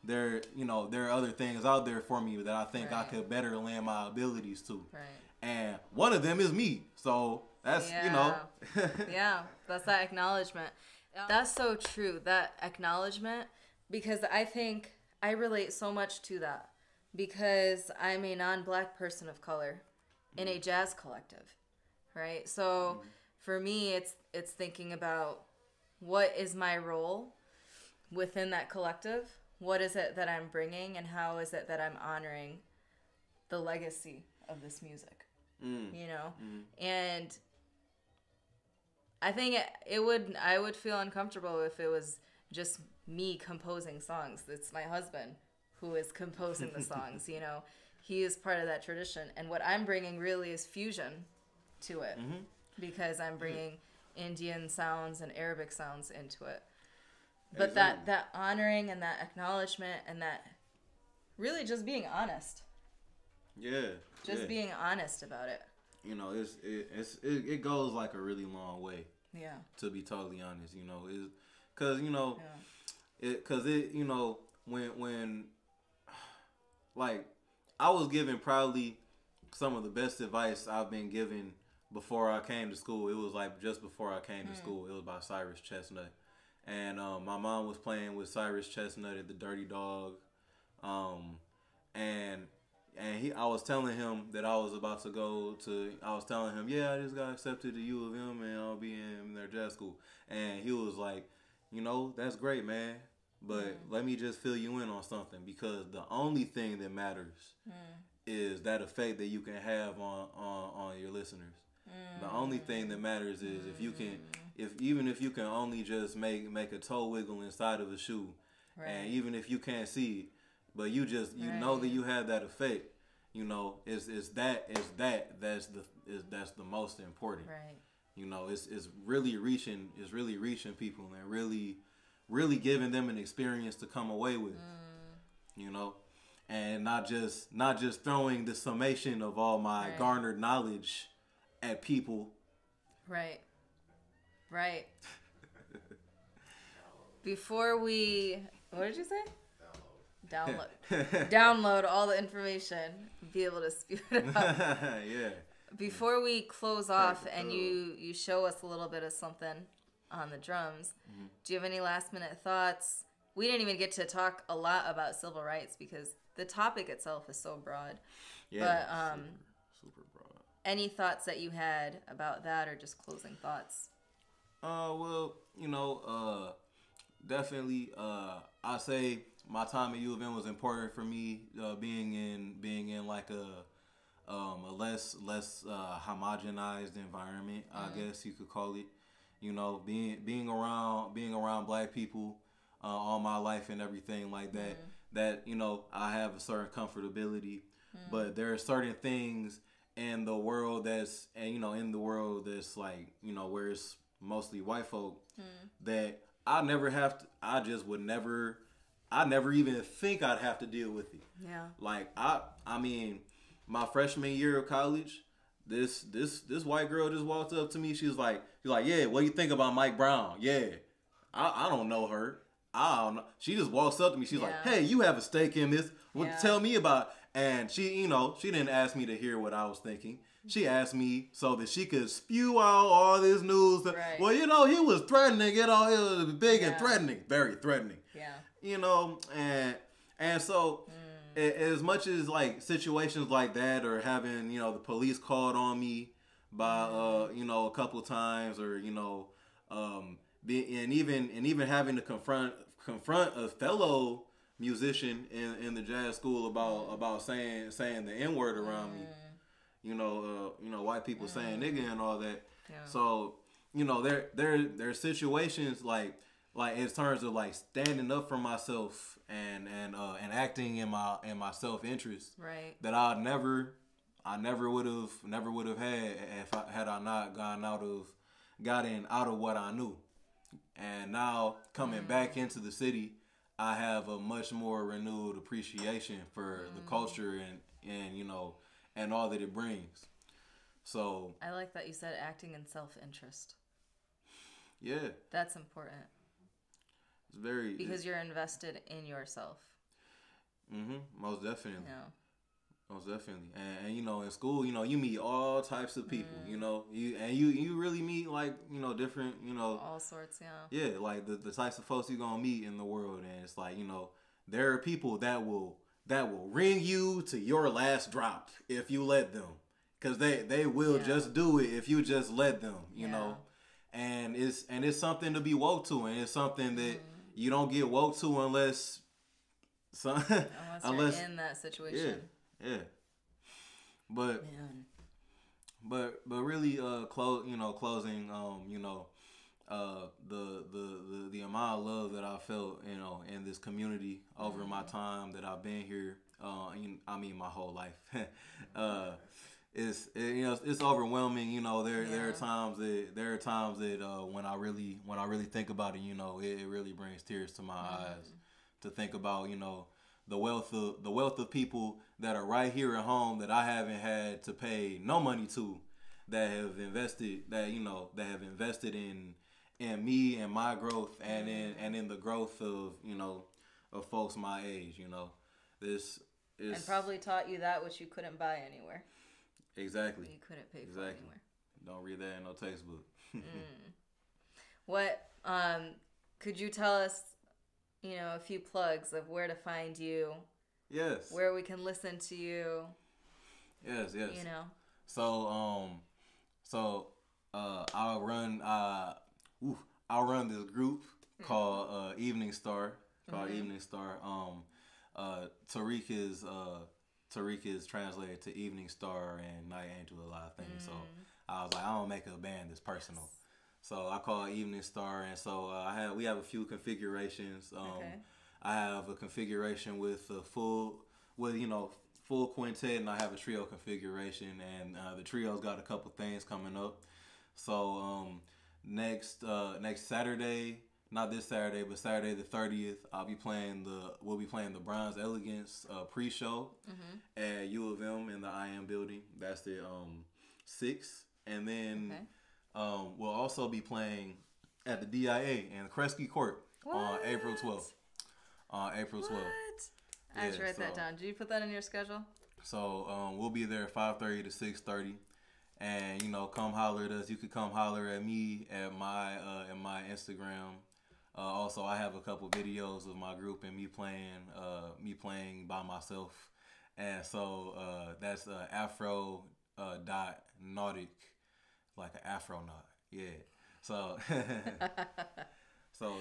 there are other things out there for me that I think I could better lend my abilities to. Right. And one of them is me. So That's Yeah, that's that acknowledgement. That's so true. That acknowledgement, because I think I relate so much to that because I'm a non-black person of color in a jazz collective, right? So for me, it's thinking about what is my role within that collective. What is it that I'm bringing, and how is it that I'm honoring the legacy of this music? You know, and I think I would feel uncomfortable if it was just me composing songs. It's my husband who is composing the songs. You know, he is part of that tradition, and what I'm bringing really is fusion to it, because I'm bringing Indian sounds and Arabic sounds into it. But Exactly. that honoring and that acknowledgement and that really just being honest. Yeah. Being honest about it. You know, it goes like a really long way. Yeah. To be totally honest, you know, is because you know, you know when like I was given probably some of the best advice I've been given before I came to school. It was like just before I came to school. It was by Cyrus Chestnut, and my mom was playing with Cyrus Chestnut at the Dirty Dog, and I was telling him that I was about to go to. I was telling him, yeah, I just got accepted to U of M, and I'll be in their jazz school. And he was like, you know, that's great, man, but let me just fill you in on something, because the only thing that matters is that effect that you can have on your listeners. The only thing that matters is if you can, even if you can only just make a toe wiggle inside of a shoe, and even if you can't see it, but you know that you have that effect. You know, that's the most important. Right. You know, it's really reaching people and really giving them an experience to come away with. You know, and not just throwing the summation of all my garnered knowledge at people. Right. Before we, what did you say? Download all the information, be able to spew it out. Yeah. Before we close off and you show us a little bit of something on the drums, do you have any last minute thoughts? We didn't even get to talk a lot about civil rights because the topic itself is so broad. Yeah. But super broad. Any thoughts that you had about that, or just closing thoughts? Well, you know, definitely, I say my time at U of M was important for me. Being in like a less homogenized environment, I guess you could call it. You know, being around black people all my life and everything like that. That, you know, I have a certain comfortability, but there are certain things in the world that's like, you know, where it's mostly white folk, that I never even think I'd have to deal with it. Yeah. Like I mean, my freshman year of college, this white girl just walked up to me. She's like, yeah, what do you think about Mike Brown? Yeah. I don't know her. I don't know. She just walks up to me. She's like, hey, you have a stake in this. What tell me about? And she, you know, she didn't ask me to hear what I was thinking. She asked me so that she could spew out all this news. Right. Well, you know, he was threatening. You know, it was big and threatening, very threatening. Yeah. You know, and so as much as like situations like that, or having, you know, the police called on me by you know, a couple of times, or, you know, and even having to confront a fellow musician in the jazz school about saying the N-word around me. You know, white people saying nigga and all that. Yeah. So, you know, there are situations like in terms of like standing up for myself and acting in my self-interest. Right. That I never would have had I not gotten out of what I knew. And now coming back into the city, I have a much more renewed appreciation for the culture and you know, and all that it brings. So I like that you said acting in self-interest. Yeah. That's important. It's very... Because you're invested in yourself. Most definitely. Yeah. Most definitely. And you know, in school, you know, you meet all types of people, you know, you really meet like, you know, different, you know, all sorts, yeah, like the types of folks you're gonna meet in the world. And it's like, you know, there are people that will ring you to your last drop if you let them, because they will just do it if you just let them, you know. And it's something to be woke to, and it's something that you don't get woke to unless you're in that situation. Yeah. But really closing, you know, the amount of love that I felt, you know, in this community over my time that I've been here, I mean my whole life. It's overwhelming, you know. There are times that when I really think about it, you know, it really brings tears to my eyes to think about, you know, the wealth of people that are right here at home that I haven't had to pay no money to, that have invested in me and my growth, and in the growth of, you know, of folks my age, you know. This is, and probably taught you that which you couldn't buy anywhere. Exactly. You couldn't pay for anywhere. Don't read that in no textbook. What could you tell us, you know, a few plugs of where to find you? Yes. Where we can listen to you. Yes. You know. So I'll run this group called Evening Star. Evening Star. Tariq is translated to Evening Star and Night Angel, a lot of things. So I was like, I don't make a band that's personal. So I call it Evening Star, and so we have a few configurations. I have a configuration with full quintet, and I have a trio configuration, and the trio's got a couple things coming up. So next Saturday, not this Saturday, but Saturday the 30th, we'll be playing the Bronze Elegance pre-show at U of M in the IM building. That's at 6, and then we'll also be playing at the DIA in Kresge Court on April 12th. I just write that down. Did you put that in your schedule? So we'll be there 5:30 to 6:30, and you know, come holler at us. You could come holler at me at my Instagram. Also, I have a couple videos of my group and me playing by myself, and so that's afro.nautic, like an afronaut. Yeah. So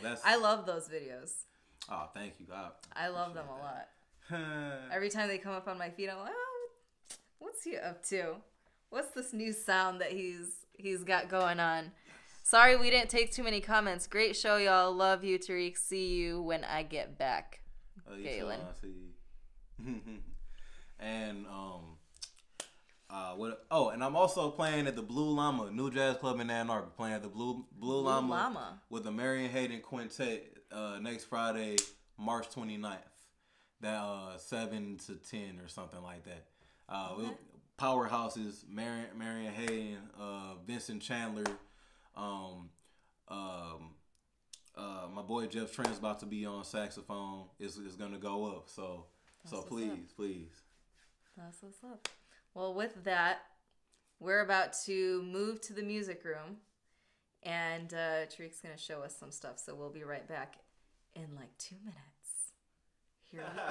that's. I love those videos. Oh, thank you. I love them a lot. Every time they come up on my feed, I'm like, oh, what's he up to? What's this new sound that he's got going on? Sorry we didn't take too many comments. Great show, y'all. Love you, Tariq. See you when I get back. Galen. And and I'm also playing at the Blue Llama New Jazz Club in Ann Arbor. Playing at the Blue Llama with the Marion Hayden Quintet next Friday, March 29th. That 7 to 10 or something like that. Powerhouses, Marion Hayden, Vincent Chandler. My boy Jeff Trent's about to be on saxophone. Is gonna go up. So please. That's what's up. Well, with that, we're about to move to the music room, and Tariq's gonna show us some stuff. So we'll be right back in like 2 minutes. Here we go.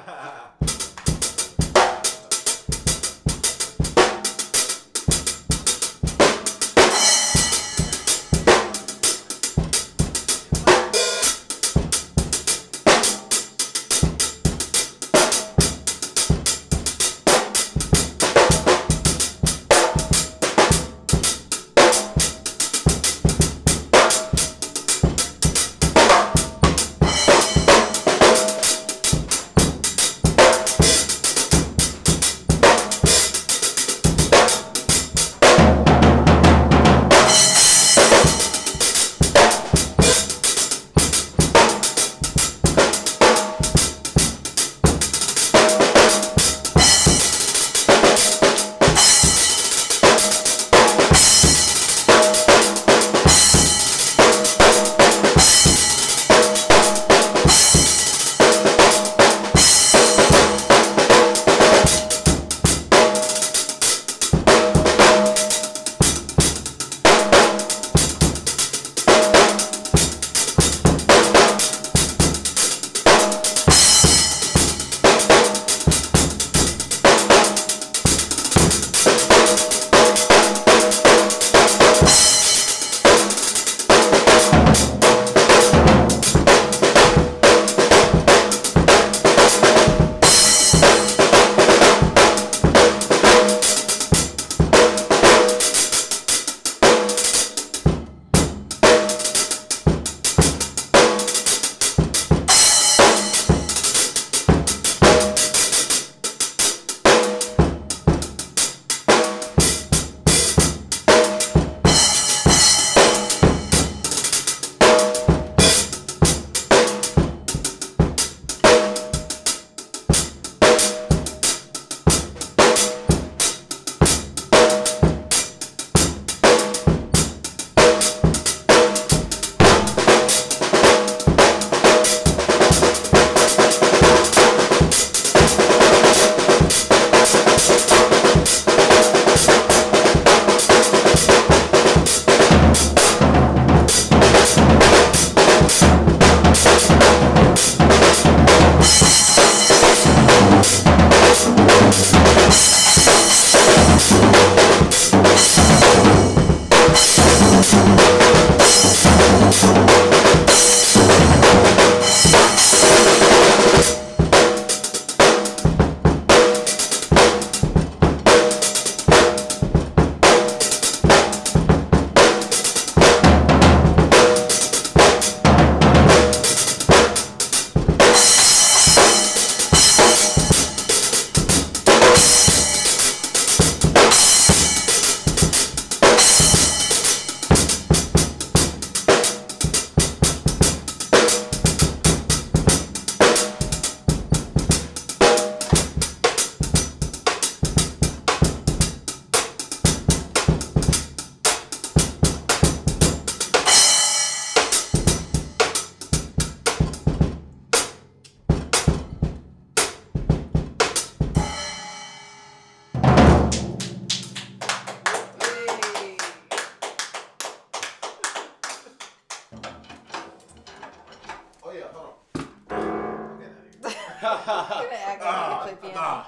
act like you play piano.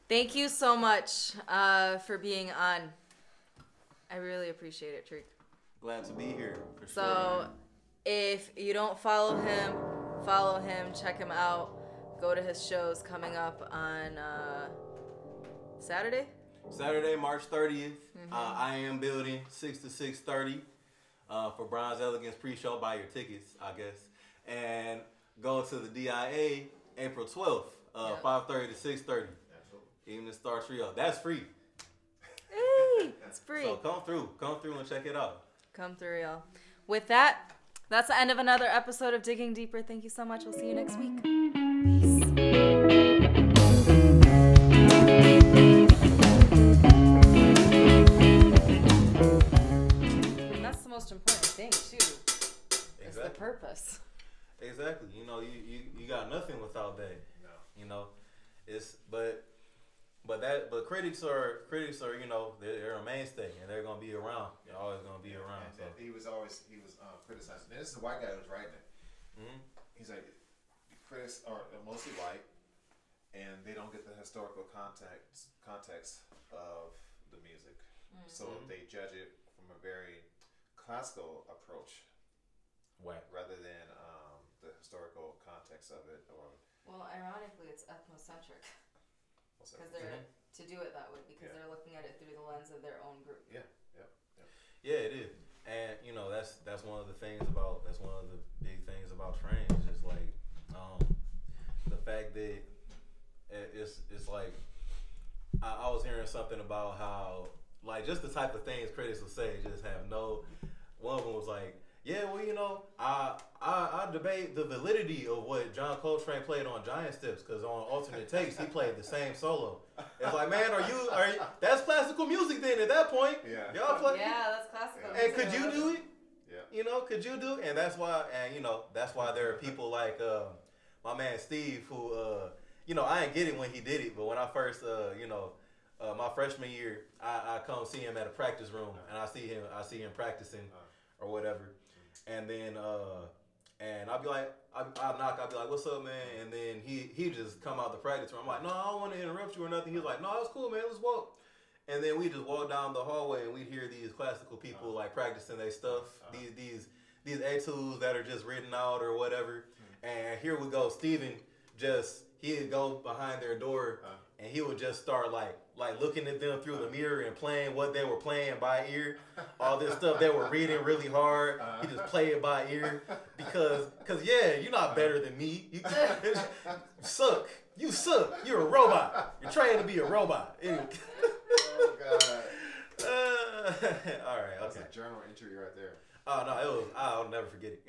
Thank you so much for being on. I really appreciate it, Tariq. Glad to be here. For so, sure. If you don't follow him, check him out. Go to his shows coming up on Saturday, March 30th. I am building 6 to 6:30 for Bronze Elegance pre-show. Buy your tickets, I guess. And go to the DIA April 12th, 5:30 to 6:30. Evening Star Trio. That's free. Hey, it's free. So come through and check it out. Come through, y'all. With that, that's the end of another episode of Digging Deeper. Thank you so much. We'll see you next week. Peace. And that's the most important thing too. It's the purpose. Exactly. You know, you got nothing without that. No. You know, but critics are you know they're a mainstay and they're gonna be around. They're always gonna be around. And so. He was criticizing. And this is a white guy who was writing it. Mm-hmm. He's like, critics are mostly white, and they don't get the historical context of the music. Mm-hmm. So they judge it from a very classical approach, rather than the historical context of it. Well, ironically, it's ethnocentric. Because they're to do it that way because they're looking at it through the lens of their own group. Yeah, it is, and you know that's one of the things about the big things about trains. Just like the fact that it's like I was hearing something about how like just the type of things critics will say just have no. One of them was like, yeah, well, you know, I debate the validity of what John Coltrane played on Giant Steps because on alternate takes he played the same solo. It's like, man, are you? That's classical music then. At that point, y'all play. Yeah, that's classical. And could you do it? Yeah. You know, could you do it? And that's why, there are people like my man Steve who, you know, I didn't get it when he did it, but when I first, my freshman year, I come see him at a practice room and I see him practicing or whatever. And then, and I'll be like, I'll knock, I'll be like, what's up, man? And then he just come out the practice room. I'm like, no, I don't want to interrupt you or nothing. He's like, no, it's cool, man, let's walk. And then we just walk down the hallway and we hear these classical people like practicing their stuff, these etudes that are just written out or whatever. And here we go, Steven he'd go behind their door and he would just start like looking at them through the mirror and playing what they were playing by ear. All this stuff they were reading really hard. He just play it by ear because you're not better than me. You suck. You suck. You're a robot. You're trained to be a robot. Anyway. Oh God. All right. That's okay. a journal entry right there. Oh no, I'll never forget it.